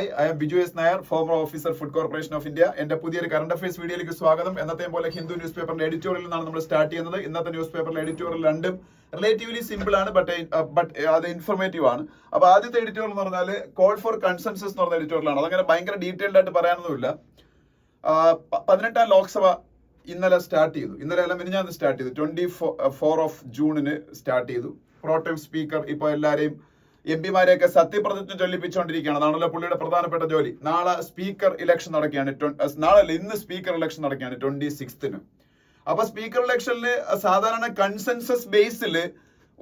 I am Biju S. Nair, former officer, Food Corporation of India. എന്റെ പുതിയൊരു current affairs വീഡിയോയിലേക്ക് സ്വാഗതം. എന്നത്തെ പോലെ ഹിന്ദു ന്യൂസ് പേപ്പറിന്റെ എഡിറ്റോറിയൽ നിന്നാണ് നമ്മൾ സ്റ്റാർട്ട് ചെയ്യുന്നത്. ഇന്നത്തെ ന്യൂസ് പേപ്പറിലെ എഡിറ്റോറിയൽ രണ്ടും റിലേറ്റീവ്ലി സിമ്പിൾ ആണ്, ബട്ട് അത് ഇൻഫോർമേറ്റീവ് ആണ്. അപ്പൊ ആദ്യത്തെ എഡിറ്റോറിയൽ എന്ന് പറഞ്ഞാൽ കോൾ ഫോർ കൺസെൻസസ് എന്ന് പറഞ്ഞ എഡിറ്റോറിയലാണ്. അതങ്ങനെ ഭയങ്കര ഡീറ്റെയിൽഡ് ആയിട്ട് പറയാനൊന്നുമില്ല. 18ാം ലോക്സഭ ഇന്നലെ സ്റ്റാർട്ട് ചെയ്തു. ഇന്നലെ അല്ല, മിനിഞ്ഞാന്ന് സ്റ്റാർട്ട് ചെയ്തു. 24 ഓഫ് ജൂണിന് സ്റ്റാർട്ട് ചെയ്തു. പ്രോട്ടൈം സ്പീക്കർ ഇപ്പൊ എല്ലാരെയും എംപിമാരെയൊക്കെ സത്യപ്രതിജ്ഞ ചൊല്ലിപ്പിച്ചുകൊണ്ടിരിക്കുകയാണ്. അതാണല്ലോ പുള്ളിയുടെ പ്രധാനപ്പെട്ട ജോലി. നാളെ സ്പീക്കർ ഇലക്ഷൻ നടക്കുകയാണ്. ഇന്ന് സ്പീക്കർ ഇലക്ഷൻ നടക്കുകയാണ് 26-ന്. അപ്പൊ സ്പീക്കർ ഇലക്ഷനിൽ സാധാരണ കൺസെൻസസ് ബേസിൽ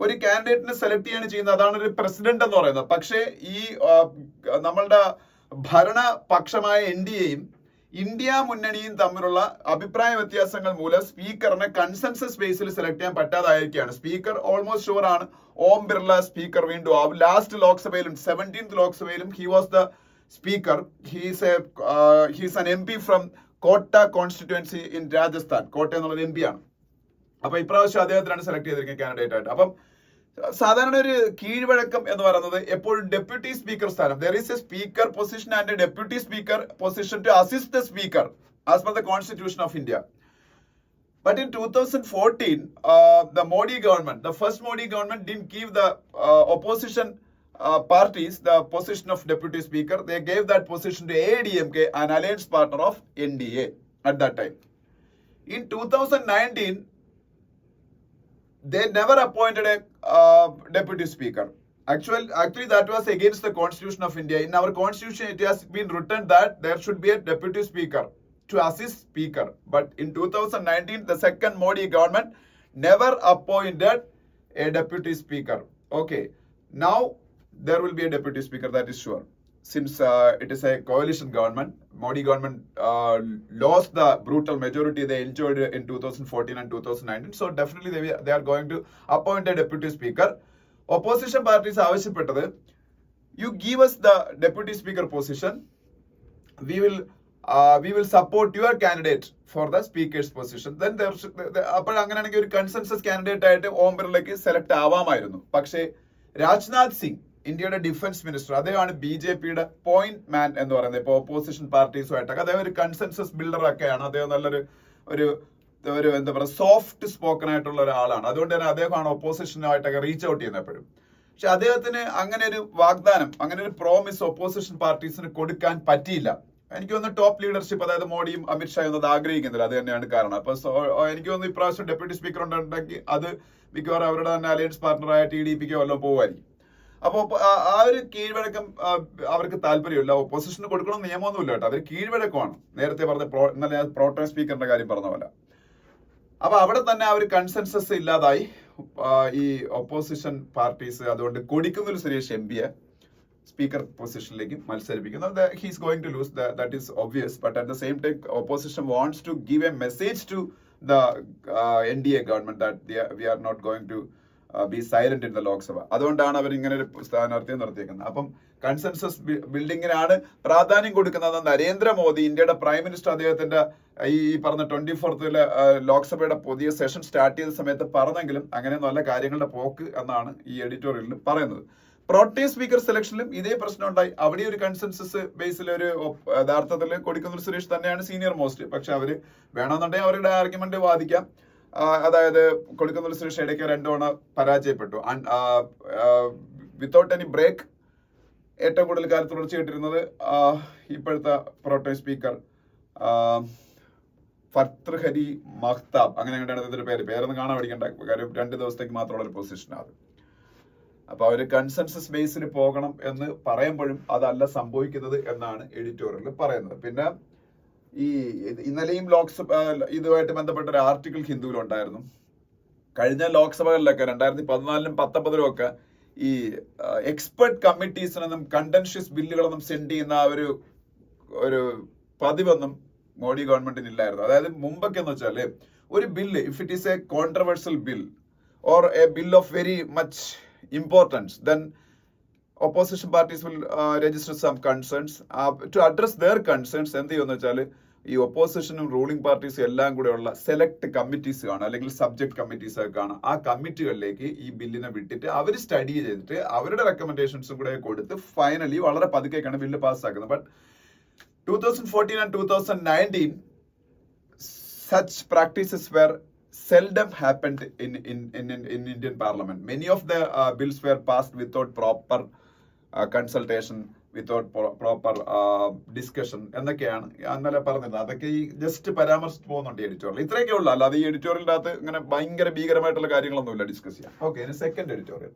ഒരു കാൻഡിഡേറ്റിനെ സെലക്ട് ചെയ്യാണ് ചെയ്യുന്നത്. അതാണ് ഒരു പ്രസിഡന്റ് എന്ന് പറയുന്നത്. പക്ഷേ ഈ നമ്മളുടെ ഭരണപക്ഷമായ NDAയും ഇന്ത്യ മുന്നണിയും തമ്മിലുള്ള അഭിപ്രായ വ്യത്യാസങ്ങൾ മൂലം സ്പീക്കറിനെ കൺസെൻസസ് ബേസിൽ സെലക്ട് ചെയ്യാൻ പറ്റാതായിരിക്കുകയാണ്. സ്പീക്കർ ഓൾമോസ്റ്റ് ഷുവർ ആണ്. ഓം ബിർള സ്പീക്കർ വീണ്ടും ആവും. ലാസ്റ്റ് ലോക്സഭയിലും 17th ലോക്സഭയിലും he was the speaker. He's an MP from കോട്ട കോൺസ്റ്റിറ്റ്യുവൻസി ഇൻ രാജസ്ഥാൻ. കോട്ട എന്നുള്ള MP ആണ്. അപ്പൊ ഇപ്രാവശ്യം അദ്ദേഹത്തിനാണ് സെലക്ട് ചെയ്തിരിക്കുന്നത് കാൻഡിഡേറ്റ് ആയിട്ട്. അപ്പം സാധാരണ ഒരു കീഴ്വഴക്കം എന്ന് പറയുന്നത് എപ്പോഴും ഡെപ്യൂട്ടി സ്പീക്കർ സ്ഥാനം. There is a speaker position and a deputy speaker position to assist the speaker as per the constitution of India. But in 2014, the Modi government, the first Modi government didn't give the opposition parties the position of deputy speaker. They gave that position to ADMK, an alliance partner of NDA at that time. In 2019, they never appointed a deputy speaker. Actually, that was against the Constitution of India. In our Constitution, it has been written that there should be a deputy speaker to assist speaker. But in 2019, the second Modi government never appointed a deputy speaker. Okay, now there will be a deputy speaker, that is sure. Since it is a coalition government, Modi government lost the brutal majority they enjoyed in 2014 and 2019. So definitely they are going to appoint a deputy speaker. Opposition parties avashyapettadu, you give us the deputy speaker position, we will support your candidate for the speaker's position. Then അപ്പോൾ അങ്ങനെയാണെങ്കിൽ ഒരു consensus candidate ആയിട്ട് ഓം ബിർളയ്ക്ക് select ആവാമായിരുന്നു. പക്ഷേ രാജ്നാഥ് സിംഗ്, ഇന്ത്യയുടെ defence minister, അദ്ദേഹമാണ് BJPയുടെ point മാൻ എന്ന് പറയുന്നത്. ഇപ്പോൾ ഓപ്പോസിഷൻ പാർട്ടീസുമായിട്ടൊക്കെ അദ്ദേഹം ഒരു കൺസെൻസസ് ബിൽഡർ ഒക്കെയാണ്. അദ്ദേഹം നല്ലൊരു ഒരു എന്താ പറയുക, സോഫ്റ്റ് സ്പോക്കൺ ആയിട്ടുള്ള ഒരാളാണ്. അതുകൊണ്ട് തന്നെ അദ്ദേഹമാണ് ഓപ്പോസിഷനുമായിട്ടൊക്കെ റീച്ച് ഔട്ട് ചെയ്യുന്നത് എപ്പോഴും. പക്ഷെ അദ്ദേഹത്തിന് അങ്ങനെ ഒരു വാഗ്ദാനം, അങ്ങനെ ഒരു പ്രോമിസ് ഓപ്പോസിഷൻ പാർട്ടീസിന് കൊടുക്കാൻ പറ്റിയില്ല. എനിക്ക് തോന്നുന്നു ടോപ്പ് ലീഡർഷിപ്പ്, അതായത് മോഡിയും അമിത്ഷായും ഒന്നും ആഗ്രഹിക്കുന്നില്ല. അത് തന്നെയാണ് കാരണം. അപ്പൊ എനിക്ക് തോന്നുന്നു ഇപ്രാവശ്യം ഡെപ്യൂട്ടി സ്പീക്കർ ഉണ്ടെങ്കിൽ അത് മിക്കവാറും അവരുടെ തന്നെ അലയൻസ് പാർട്ണറായ TDPക്കോ വല്ലതും പോകുമായിരിക്കും. അപ്പോൾ ആ ഒരു കീഴ്വഴക്കം അവർക്ക് താല്പര്യമില്ല. ഒപ്പോസിഷന് കൊടുക്കണം നിയമമൊന്നുമില്ല കേട്ടോ. അവർ കീഴ്വഴക്കമാണ്. നേരത്തെ പറഞ്ഞ ഇന്നലെ പ്രോട്ടോൺ സ്പീക്കറിന്റെ കാര്യം പറഞ്ഞ പോലെ. അപ്പൊ അവിടെ തന്നെ ആ ഒരു കൺസെൻസസ് ഇല്ലാതായി ഈ ഒപ്പോസിഷൻ പാർട്ടീസ്. അതുകൊണ്ട് കൊടിക്കുന്നിൽ സുരേഷ് MP സ്പീക്കർ പൊസിഷനിലേക്ക് മത്സരിപ്പിക്കുന്നത്. He's going to lose, that is obvious. But at the same time opposition wants to give A message to the NDA government that we are not going to B silent in the Lok Sabha. അതുകൊണ്ടാണ് അവർ ഇങ്ങനെ ഒരു സ്ഥാനാർത്ഥിയെ നിർത്തിയേക്കുന്നത്. അപ്പം consensus ബിൽഡിങ്ങിനാണ് പ്രാധാന്യം കൊടുക്കുന്നത്. നരേന്ദ്രമോദി, ഇന്ത്യയുടെ prime minister, അദ്ദേഹത്തിന്റെ ഈ പറഞ്ഞ 24th ലോക്സഭയുടെ പുതിയ സെഷൻ സ്റ്റാർട്ട് ചെയ്ത സമയത്ത് പറഞ്ഞെങ്കിലും അങ്ങനെ നല്ല കാര്യങ്ങളുടെ പോക്ക് എന്നാണ് ഈ എഡിറ്റോറിയലിൽ പറയുന്നത്. പ്രോട്ടേം സ്പീക്കർ സെലക്ഷനിലും ഇതേ പ്രശ്നം ഉണ്ടായി. അവിടെ ഒരു കൺസെൻസസ് ബേസിൽ ഒരു യഥാർത്ഥത്തിൽ കൊടിക്കുന്നിൽ സുരേഷ് തന്നെയാണ് സീനിയർ മോസ്റ്റ്. പക്ഷെ അവര് വേണമെന്നുണ്ടെങ്കിൽ അവരുടെ ആർഗ്യുമെന്റ് വാദിക്കാം. അതായത് കൊടിക്കുന്നിൽ സുരേഷ് ഇടയ്ക്ക് 2 തവണ പരാജയപ്പെട്ടു. വിത്തൗട്ട് എനി ബ്രേക്ക് ഏറ്റവും കൂടുതൽ കാലം തുടർച്ചയായിട്ടിരുന്നത് ഇപ്പോഴത്തെ പ്രോട്ടേം സ്പീക്കർ ഫർഹരി മഹ്താബ്, അങ്ങനെ ഇതിന്റെ പേരൊന്നും കാണാൻ പഠിക്കേണ്ട കാര്യം. 2 ദിവസത്തേക്ക് മാത്രമുള്ള ഒരു പൊസിഷനാണ്. അപ്പൊ അവര് കൺസെൻസസ് ബേസിൽ പോകണം എന്ന് പറയുമ്പോഴും അതല്ല സംഭവിക്കുന്നത് എന്നാണ് എഡിറ്റോറിയൽ പറയുന്നത്. പിന്നെ ഈ ഇന്നലെയും ലോക്സഭ ഇതുമായിട്ട് ബന്ധപ്പെട്ട ഒരു ആർട്ടിക്കിൾ ഹിന്ദുവിലുണ്ടായിരുന്നു. കഴിഞ്ഞ ലോക്സഭകളിലൊക്കെ 2014-ലും 2019-ലും ഒക്കെ ഈ എക്സ്പെർട്ട് കമ്മിറ്റീസിനൊന്നും കണ്ടൻഷ്യസ് ബില്ലുകളൊന്നും സെൻഡ് ചെയ്യുന്ന ഒരു പതിവൊന്നും മോഡി ഗവൺമെന്റിന് ഇല്ലായിരുന്നു. അതായത് മുമ്പൊക്കെ എന്ന് വെച്ചാല് ഒരു bill, if it is A controversial bill or A bill of very much importance, then opposition parties will register some concerns. To address their concerns, എന്ത് ചെയ്യുമെന്ന് വെച്ചാൽ ഈ ഒപ്പോസിഷനും റൂളിംഗ് പാർട്ടീസും എല്ലാം കൂടെയുള്ള സെലക്ട് കമ്മിറ്റീസ് കാണും, അല്ലെങ്കിൽ സബ്ജക്ട് കമ്മിറ്റീസ് ഒക്കെ കാണും. ആ കമ്മിറ്റികളിലേക്ക് ഈ ബില്ലിനെ വിട്ടിട്ട് അവർ സ്റ്റഡി ചെയ്തിട്ട് അവരുടെ റെക്കമെൻഡേഷൻസും കൂടെ കൊടുത്ത് ഫൈനലി വളരെ പതുക്കെയാണ് ബില്ല് പാസ്സാക്കുന്നത്. But 2014 and 2019 such practices were seldom happened in Indian Parliament. Many of the bills were passed without proper consultation, without proper discussion എന്നൊക്കെയാണ് അന്നലെ പറഞ്ഞത്. അതൊക്കെ ഈ ജസ്റ്റ് പരാമർശിച്ച് പോകുന്നുണ്ട് എഡിറ്റോറിയൽ. ഇത്രയൊക്കെ ഉള്ളൂ, അല്ലാതെ ഈ എഡിറ്റോറിയലിൻ്റെ അകത്ത് ഇങ്ങനെ ഭയങ്കര ഭീകരമായിട്ടുള്ള കാര്യങ്ങളൊന്നുമില്ല ഡിസ്കസ് ചെയ്യാം. ഓക്കെ, ഇനി സെക്കൻഡ് എഡിറ്റോറിയൽ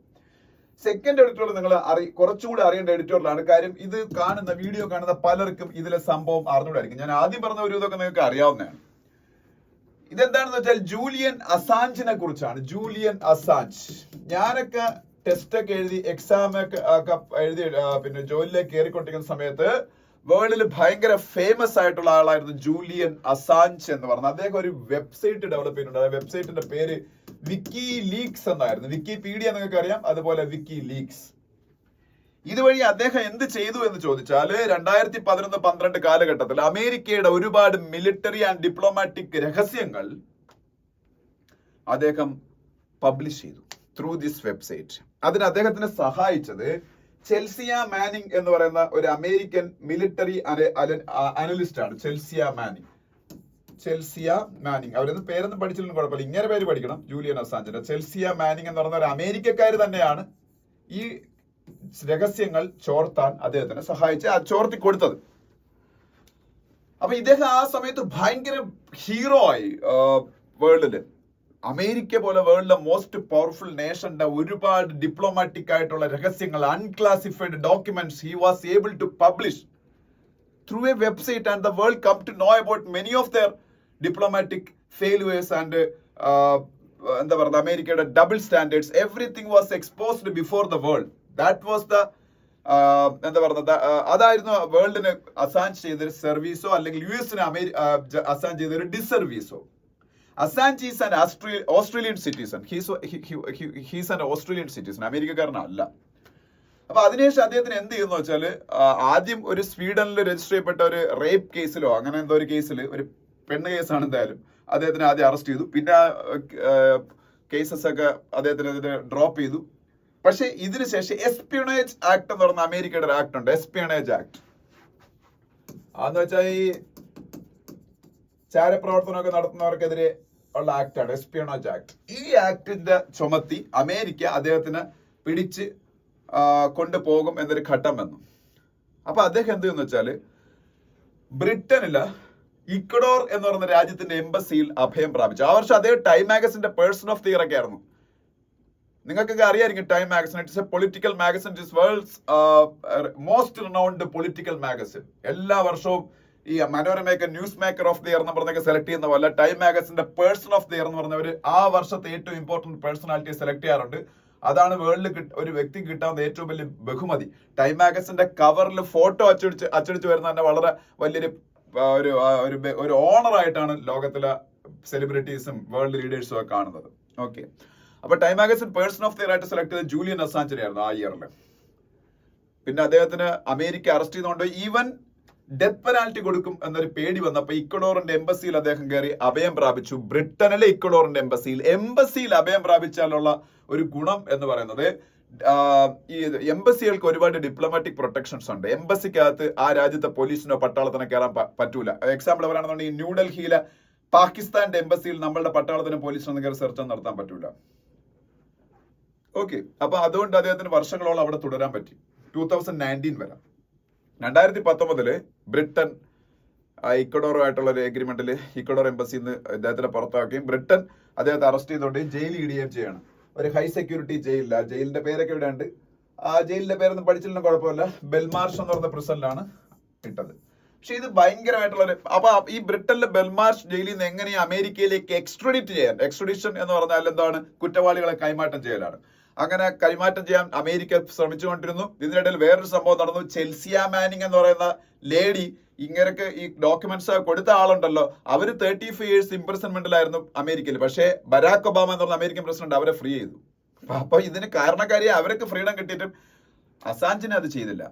നിങ്ങൾ കുറച്ചുകൂടി അറിയേണ്ട എഡിറ്റോറിയലാണ്. കാര്യം ഇത് വീഡിയോ കാണുന്ന പലർക്കും ഇതിലെ സംഭവം അറിഞ്ഞുകൂടായിരിക്കും. ഞാൻ ആദ്യം പറഞ്ഞ ഒരു ഇതൊക്കെ നിങ്ങൾക്ക് അറിയാവുന്നതാണ്. ഇതെന്താണെന്ന് വെച്ചാൽ ജൂലിയൻ അസാഞ്ചിനെ കുറിച്ചാണ്. ജൂലിയൻ അസാഞ്ച്, ഞാനൊക്കെ ടെസ്റ്റ് ഒക്കെ എഴുതി എക്സാം ഒക്കെ എഴുതി പിന്നെ ജോലിയിലേക്ക് കയറിക്കൊണ്ടിരിക്കുന്ന സമയത്ത് വേൾഡിൽ ഭയങ്കര ഫേമസ് ആയിട്ടുള്ള ആളായിരുന്നു ജൂലിയൻ അസാഞ്ച് എന്ന് പറഞ്ഞത്. അദ്ദേഹം ഒരു വെബ്സൈറ്റ് ഡെവലപ്പ് ചെയ്തിട്ടുണ്ട്. ആ വെബ്സൈറ്റിന്റെ പേര് വിക്കി ലീക്സ് എന്നായിരുന്നു. വിക്കിപീഡിയ നിങ്ങൾക്ക് അറിയാം, അതുപോലെ വിക്കി ലീക്സ്. ഇതുവഴി അദ്ദേഹം എന്ത് ചെയ്തു എന്ന് ചോദിച്ചാൽ 2011-12 കാലഘട്ടത്തിൽ അമേരിക്കയുടെ ഒരുപാട് മിലിറ്ററി ആൻഡ് ഡിപ്ലോമാറ്റിക് രഹസ്യങ്ങൾ അദ്ദേഹം പബ്ലിഷ് ചെയ്തു ത്രൂ ദിസ് വെബ്സൈറ്റ്. അതിന് അദ്ദേഹത്തിനെ സഹായിച്ചത് ചെൽസിയ മാനിങ് എന്ന് പറയുന്ന ഒരു അമേരിക്കൻ മിലിറ്ററി അനലിസ്റ്റ് ആണ്. ചെൽസിയ മാനിങ് അവരൊന്നും പേരൊന്നും പഠിച്ചില്ലെന്നും കുഴപ്പമില്ല, ഇങ്ങനെ പേര് പഠിക്കണം. ജൂലിയൻ അസാഞ്ചിന്റെ ചെൽസിയ മാനിങ് എന്ന് പറയുന്ന ഒരു അമേരിക്കക്കാർ തന്നെയാണ് ഈ രഹസ്യങ്ങൾ ചോർത്താൻ അദ്ദേഹത്തിനെ സഹായിച്ച് ചോർത്തി കൊടുത്തത്. അപ്പൊ ഇദ്ദേഹം ആ സമയത്ത് ഭയങ്കര ഹീറോ ആയി വേൾഡില്. അമേരിക്ക പോലെ വേൾഡിലെ മോസ്റ്റ് പവർഫുൾ നേഷന്റെ ഒരുപാട് ഡിപ്ലോമാറ്റിക് ആയിട്ടുള്ള രഹസ്യങ്ങൾ, unclassified documents he was able to publish through a website and the world come to know about many of their diplomatic failures and എന്താ പറയുക അമേരിക്കയുടെ double standards. Everything was exposed before the world. That was the എന്താ പറയുന്നത്, അതായിരുന്നു വേൾഡിന് Assange ചെയ്തൊരു സർവീസോ അല്ലെങ്കിൽ യുഎസിന് Assange ചെയ്തൊരു ഡിസർവീസോ. Assange is an Australian citizen. He's an Australian citizen, അമേരിക്കക്കാരനല്ല. അപ്പൊ അതിനുശേഷം അദ്ദേഹത്തിന് എന്ത് ചെയ്യുന്നു വെച്ചാൽ, ആദ്യം ഒരു സ്വീഡനിൽ രജിസ്റ്റർ ചെയ്യപ്പെട്ട ഒരു റേപ്പ് കേസിലോ അങ്ങനെ എന്തോ ഒരു കേസിൽ, ഒരു പെണ്ണ് കേസാണ് എന്തായാലും, അദ്ദേഹത്തിന് ആദ്യം അറസ്റ്റ് ചെയ്തു. പിന്നെ കേസസ് ഒക്കെ അദ്ദേഹത്തിന് ഡ്രോപ്പ് ചെയ്തു. പക്ഷെ ഇതിനുശേഷം എസ്പിയോണേജ് ആക്ട് എന്ന് പറയുന്ന അമേരിക്കയുടെ ഒരു ആക്ട് ഉണ്ട്, എസ്പിയോണേജ് ആക്ട്. അതെന്ന് വെച്ചാൽ ഈ ചാരപ്രവർത്തനമൊക്കെ നടത്തുന്നവർക്കെതിരെ ഉള്ള ആക്ടാണ് എസ്പിയോണേജ് ആക്ട്. ഈ ആക്ടിന്റെ ചുമത്തി അമേരിക്ക അദ്ദേഹത്തിന് പിടിച്ച് കൊണ്ടുപോകും എന്നൊരു ഘട്ടം വന്നു. അപ്പൊ അദ്ദേഹം എന്ത് ചെയ്യുന്ന വെച്ചാല് ബ്രിട്ടനില് ഇക്വഡോർ എന്ന് പറയുന്ന രാജ്യത്തിന്റെ എംബസിയിൽ അഭയം പ്രാപിച്ചു. ആ വർഷം അദ്ദേഹം ടൈം മാഗസിന്റെ പേഴ്സൺ ഓഫ് ദി ഇയർ ഒക്കെ ആയിരുന്നു. നിങ്ങൾക്കൊക്കെ അറിയായിരിക്കും Time magazine. It's a political magazine. It's world's most renowned political magazine. എല്ലാ വർഷവും ഈ മനോരമയൊക്കെ news maker of the year എന്ന് പറഞ്ഞൊക്കെ സെലക്ട് ചെയ്യുന്ന പോലെ ടൈം മാഗസിന്റെ പേഴ്സൺ ഓഫ് ദി ഇയർ എന്ന് പറഞ്ഞവർ ആ വർഷത്തെ ഏറ്റവും ഇമ്പോർട്ടന്റ് പേഴ്സണാലിറ്റിയെ സെലക്ട് ചെയ്യാറുണ്ട്. അതാണ് വേൾഡിൽ ഒരു വ്യക്തിക്ക് കിട്ടാവുന്ന ഏറ്റവും വലിയ ബഹുമതി. ടൈം മാഗസിന്റെ കവറിൽ ഫോട്ടോ അച്ചടിച്ച് വരുന്ന തന്നെ വളരെ വലിയൊരു ഒരു ഓണർ ആയിട്ടാണ് ലോകത്തിലെ സെലിബ്രിറ്റീസും വേൾഡ് ലീഡേഴ്സും ഒക്കെ കാണുന്നത്. ഓക്കെ, അപ്പൊ time magazine person of the year ആയിട്ട് സെലക്ട് ചെയ്ത ജൂലിയൻ അസാഞ്ചിനെ ആയിരുന്നു ആ ഇയറിൽ. പിന്നെ അദ്ദേഹത്തിന് അമേരിക്ക അറസ്റ്റ് ചെയ്തുകൊണ്ട് ഈവൻ ഡെത്ത് പെനാൽറ്റി കൊടുക്കും എന്നൊരു പേടി വന്നപ്പോൾ ഇക്വഡോറിന്റെ എംബസിയിൽ അദ്ദേഹം കയറി അഭയം പ്രാപിച്ചു. ബ്രിട്ടനിലെ ഇക്വഡോറിന്റെ എംബസിയിൽ അഭയം പ്രാപിച്ചാലുള്ള ഒരു ഗുണം എന്ന് പറയുന്നത്, ഈ എംബസികൾക്ക് ഒരുപാട് ഡിപ്ലോമാറ്റിക് പ്രൊട്ടക്ഷൻസ് ഉണ്ട്. എംബസിക്കകത്ത് ആ രാജ്യത്തെ പോലീസിനോ പട്ടാളത്തിനോ കയറാൻ പറ്റൂല. എക്സാമ്പിൾ പറയുകയാണെന്നുണ്ടെങ്കിൽ ന്യൂഡൽഹിയിലെ പാകിസ്ഥാന്റെ എംബസിയിൽ നമ്മളുടെ പട്ടാളത്തിനും പോലീസിനൊന്നും കയറി സെർച്ച് നടത്താൻ പറ്റൂല. ഓക്കെ, അപ്പൊ അതുകൊണ്ട് അദ്ദേഹത്തിന് വർഷങ്ങളോളം അവിടെ തുടരാൻ പറ്റി, 2019 വരെ. 2019 ബ്രിട്ടൻ ഇക്വഡോറുമായിട്ടുള്ള ഒരു എഗ്രിമെന്റിൽ ഇക്വഡോർ എംബസിയിൽ നിന്ന് അദ്ദേഹത്തിനെ പുറത്താക്കുകയും ബ്രിട്ടൻ അദ്ദേഹത്തെ അറസ്റ്റ് ചെയ്തുകൊണ്ട് ജയിലിൽ ഇടുകയും ചെയ്യാണ്. ഒരു ഹൈ സെക്യൂരിറ്റി ജയിലില്ല. ജയിലിന്റെ പേരൊക്കെ ഇവിടെ ഉണ്ട്. ആ ജയിലിന്റെ പേരൊന്നും പഠിച്ചില്ലെങ്കിലും കുഴപ്പമില്ല. ബെൽമാർഷ് എന്ന് പറഞ്ഞ പ്രിസണിലാണ് ഇട്ടത്. പക്ഷെ ഇത് ഭയങ്കരമായിട്ടുള്ള അപ്പൊ ഈ ബ്രിട്ടനിലെ ബെൽമാർഷ് ജയിലിൽ നിന്ന് എങ്ങനെയാ അമേരിക്കയിലേക്ക് എക്സ്ട്രഡിറ്റ് ചെയ്യാൻ, എക്സ്ട്രഡിഷൻ എന്ന് പറഞ്ഞാൽ എന്താണ്, കുറ്റവാളികളെ കൈമാറ്റം ചെയ്യലാണ്. അങ്ങനെ കൈമാറ്റം ചെയ്യാൻ അമേരിക്ക ശ്രമിച്ചുകൊണ്ടിരുന്നു. ഇതിനിടയിൽ വേറൊരു സംഭവം നടന്നു. ചെൽസിയ മാനിങ് എന്ന് പറയുന്ന ലേഡി, ഇങ്ങനെയൊക്കെ ഈ ഡോക്യുമെന്റ്സ് കൊടുത്ത ആളുണ്ടല്ലോ, അവര് 35 years ഇംപ്രിസൺമെന്റിലായിരുന്നു അമേരിക്കയിൽ. പക്ഷേ ബരാക് ഒബാമ എന്ന് പറഞ്ഞ അമേരിക്കൻ പ്രസിഡന്റ് അവരെ ഫ്രീ ചെയ്തു. അപ്പൊ ഇതിന് കാരണക്കാരിയെ അവർക്ക് ഫ്രീഡം കിട്ടിയിട്ടും അസാഞ്ചിനെ അത് ചെയ്തില്ല.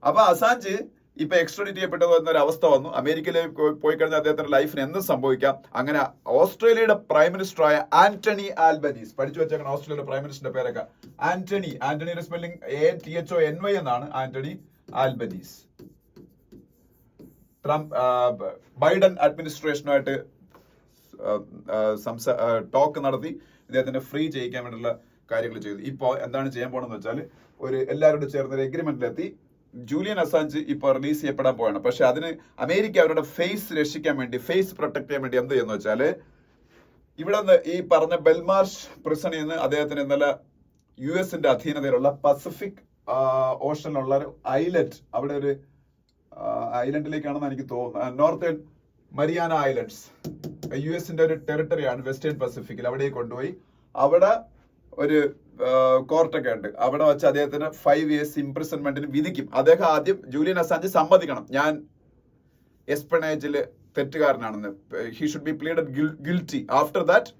അപ്പൊ അസാഞ്ച് ഇപ്പൊ എക്സ്ട്രഡിറ്റ് ചെയ്യപ്പെട്ടു എന്നൊരു അവസ്ഥ വന്നു. അമേരിക്കയിലേക്ക് പോയി കഴിഞ്ഞാൽ അദ്ദേഹത്തിന്റെ ലൈഫിന് എന്തും സംഭവിക്കാം. അങ്ങനെ ഓസ്ട്രേലിയയുടെ പ്രൈം മിനിസ്റ്ററായ ആന്റണി ആൽബനീസ്, പഠിച്ചു വെച്ചേക്കണം ഓസ്ട്രേലിയയുടെ പ്രൈം മിനിസ്റ്ററിന്റെ പേരൊക്കെ. ആന്റണിയുടെ സ്പെല്ലിംഗ് ANTHONY എന്നാണ്. ആന്റണി ആൽബനീസ് ബൈഡൻ അഡ്മിനിസ്ട്രേഷനുമായിട്ട് ടോക്ക് നടത്തി ഇദ്ദേഹത്തിന്റെ ഫ്രീ ചെയ്യിക്കാൻ വേണ്ടിയുള്ള കാര്യങ്ങൾ ചെയ്തു. ഇപ്പോൾ എന്താണ് ചെയ്യാൻ പോകണമെന്ന് വെച്ചാൽ എല്ലാവരോടും ചേർന്ന് ഒരു എഗ്രിമെന്റിലെത്തി. ജൂലിയൻ അസാഞ്ച് ഇപ്പോൾ റിലീസ് ചെയ്യപ്പെടാൻ പോവാണ്. പക്ഷെ അതിന് അമേരിക്ക അവരുടെ ഫേസ് രക്ഷിക്കാൻ വേണ്ടി, ഫേസ് പ്രൊട്ടക്ട് ചെയ്യാൻ വേണ്ടി എന്ത് ചെയ്യുന്നു വെച്ചാൽ, ഇവിടെ നിന്ന് ഈ പറഞ്ഞ ബെൽമാർഷ് പ്രിസണിൽ നിന്ന് അദ്ദേഹത്തിന് ഇന്നലെ US-ന്റെ അധീനതയിലുള്ള പസഫിക് ഓഷനിലുള്ള ഒരു ഐലൻഡ്, അവിടെ ഒരു ഐലൻഡിലേക്കാണെന്ന് എനിക്ക് തോന്നുന്നത്, നോർത്തേൺ മരിയാന ഐലൻഡ്സ്, US-ന്റെ ഒരു ടെറിട്ടറിയാണ് വെസ്റ്റേൺ പസഫിക്കിൽ. അവിടേക്ക് കൊണ്ടുപോയി അവിടെ ഒരു കോർട്ടൊക്കെ ഉണ്ട്. അവിടെ വെച്ച് അദ്ദേഹത്തിന് 5 years ഇംപ്രിസൺമെന്റിന് വിധിക്കും. അദ്ദേഹം ആദ്യം ജൂലിയൻ അസാഞ്ച് സമ്മതിക്കണം ഞാൻ എസ്പെണേജില് തെറ്റുകാരനാണെന്ന്. He should be pleaded guilty. After that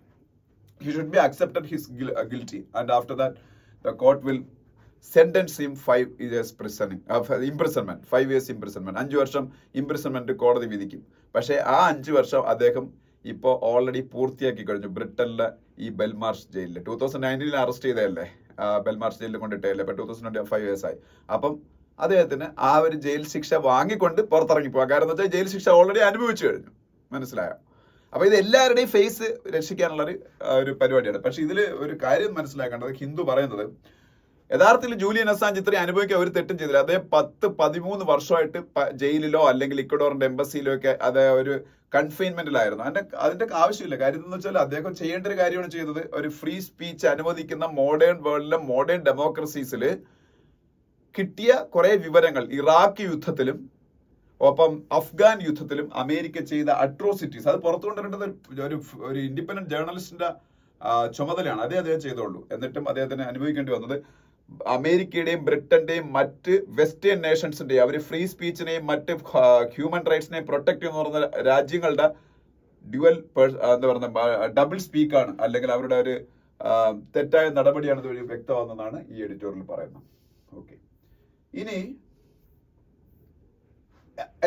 he should be accepted his guilty, and after that the court will sentence him 5 years imprisonment, 5 years imprisonment, 5 വർഷം ഇംപ്രിസൺമെന്റ് കോടതി വിധിക്കും. പക്ഷേ ആ 5 വർഷം അദ്ദേഹം ഇപ്പോൾ ഓൾറെഡി പൂർത്തിയാക്കി കഴിഞ്ഞു ബ്രിട്ടനിലെ ഈ ബെൽമാർഷ് ജയിലിൽ. 2019 അറസ്റ്റ് ചെയ്തതല്ലേ, ബെൽമാർഷ് ജയിലിൽ കൊണ്ടിട്ടല്ലേ. ഇപ്പൊ 2025 years ആയി. അപ്പം അദ്ദേഹത്തിന് ആ ഒരു ജയിൽ ശിക്ഷ വാങ്ങിക്കൊണ്ട് പുറത്തിറങ്ങിപ്പോവാം. കാരണം എന്താ വെച്ചാൽ ജയിൽ ശിക്ഷ ഓൾറെഡി അനുഭവിച്ചു കഴിഞ്ഞു. മനസ്സിലായോ? അപ്പൊ ഇത് എല്ലാവരുടെയും ഫേസ് രക്ഷിക്കാനുള്ള ഒരു പരിപാടിയാണ്. പക്ഷെ ഇതിൽ ഒരു കാര്യം മനസ്സിലാക്കേണ്ടത്, ഹിന്ദു പറയുന്നത് യഥാർത്ഥത്തിൽ ജൂലിയൻ അസാഞ്ച് ഇത്രയും അനുഭവിക്കാൻ ഒരു തെറ്റും ചെയ്തില്ല. അദ്ദേഹം 10-13 വർഷമായിട്ട് ജയിലിലോ അല്ലെങ്കിൽ ഇക്വഡോറിന്റെ എംബസിയിലോ ഒക്കെ ഒരു കൺഫൈൻമെന്റിലായിരുന്നു. അതിന്റെ ആവശ്യമില്ല. കാര്യം എന്ന് വെച്ചാൽ അദ്ദേഹം ചെയ്യേണ്ട ഒരു കാര്യമാണ് ചെയ്തത്. ഒരു ഫ്രീ സ്പീച്ച് അനുവദിക്കുന്ന മോഡേൺ വേൾഡിലെ മോഡേൺ ഡെമോക്രസീസിൽ കിട്ടിയ കുറെ വിവരങ്ങൾ, ഇറാഖ് യുദ്ധത്തിലും ഒപ്പം അഫ്ഗാൻ യുദ്ധത്തിലും അമേരിക്ക ചെയ്ത അട്രോസിറ്റീസ്, അത് പുറത്തു കൊണ്ടുവരേണ്ടത് ഒരു ഇൻഡിപെൻഡന്റ് ജേർണലിസ്റ്റിന്റെ ചുമതലയാണ്. അദ്ദേഹം ചെയ്തോളൂ. എന്നിട്ടും അദ്ദേഹത്തിന് അനുഭവിക്കേണ്ടി വന്നത് അമേരിക്കയുടെയും ബ്രിട്ടന്റെയും മറ്റ് വെസ്റ്റേൺ നേഷൻസിന്റെയും, അവർ ഫ്രീ സ്പീച്ചിനെയും മറ്റ് ഹ്യൂമൻ റൈറ്റ്സിനെയും പ്രൊട്ടക്ട് ചെയ്യുന്ന പറഞ്ഞ രാജ്യങ്ങളുടെ ഡബിൾ സ്പീക്കാണ്, അല്ലെങ്കിൽ അവരുടെ ഒരു തെറ്റായ നടപടിയാണ് ഇത് വ്യക്തമാണെന്നാണ് ഈ എഡിറ്റോറിയൽ പറയുന്നത്. ഓക്കെ, ഇനി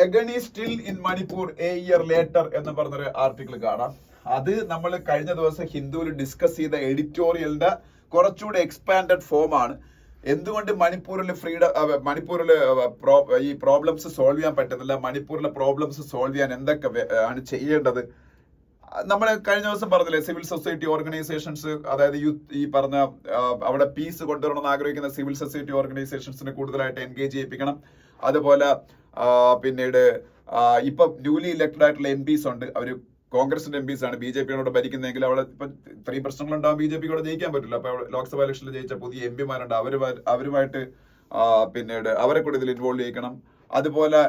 Agony still in Manipur a year later എന്ന് പറഞ്ഞൊരു ആർട്ടിക്കിൾ കാണാം. അത് നമ്മൾ കഴിഞ്ഞ ദിവസം ഹിന്ദുവിൽ ഡിസ്കസ് ചെയ്ത എഡിറ്റോറിയലിന്റെ കുറച്ചുകൂടെ എക്സ്പാൻഡഡ് ഫോം ആണ്. എന്തുകൊണ്ട് മണിപ്പൂരിൽ ഈ പ്രോബ്ലംസ് സോൾവ് ചെയ്യാൻ പറ്റുന്നില്ല, മണിപ്പൂരിലെ പ്രോബ്ലംസ് സോൾവ് ചെയ്യാൻ എന്തൊക്കെ ആണ് ചെയ്യേണ്ടത്. നമ്മൾ കഴിഞ്ഞ ദിവസം പറഞ്ഞില്ലേ, സിവിൽ സൊസൈറ്റി ഓർഗനൈസേഷൻസ്, അതായത് ഈ പറഞ്ഞ അവിടെ പീസ് കൊണ്ടുവരണമെന്ന് ആഗ്രഹിക്കുന്ന സിവിൽ സൊസൈറ്റി ഓർഗനൈസേഷൻസിനെ കൂടുതലായിട്ട് എൻഗേജ് ചെയ്യിപ്പിക്കണം. അതുപോലെ പിന്നീട് ഇപ്പൊ ന്യൂലി ഇലക്ടഡ് ആയിട്ടുള്ള MPs ഉണ്ട്, അവര് കോൺഗ്രസിന്റെ MPs ആണ്. BJP-യോട് ഭരിക്കുന്നതെങ്കിൽ അവിടെ ഇപ്പൊ 3 പ്രശ്നങ്ങളുണ്ടാവും. BJP-യോട് ജയിക്കാൻ പറ്റില്ല. അപ്പൊ ലോക്സഭാ ഇലക്ഷനിൽ ജയിച്ച പുതിയ MP-മാരുണ്ട്, അവരുമായിട്ട് പിന്നീട് അവരെ കൂടി ഇതിൽ ഇൻവോൾവ് ചെയ്യിക്കണം. അതുപോലെ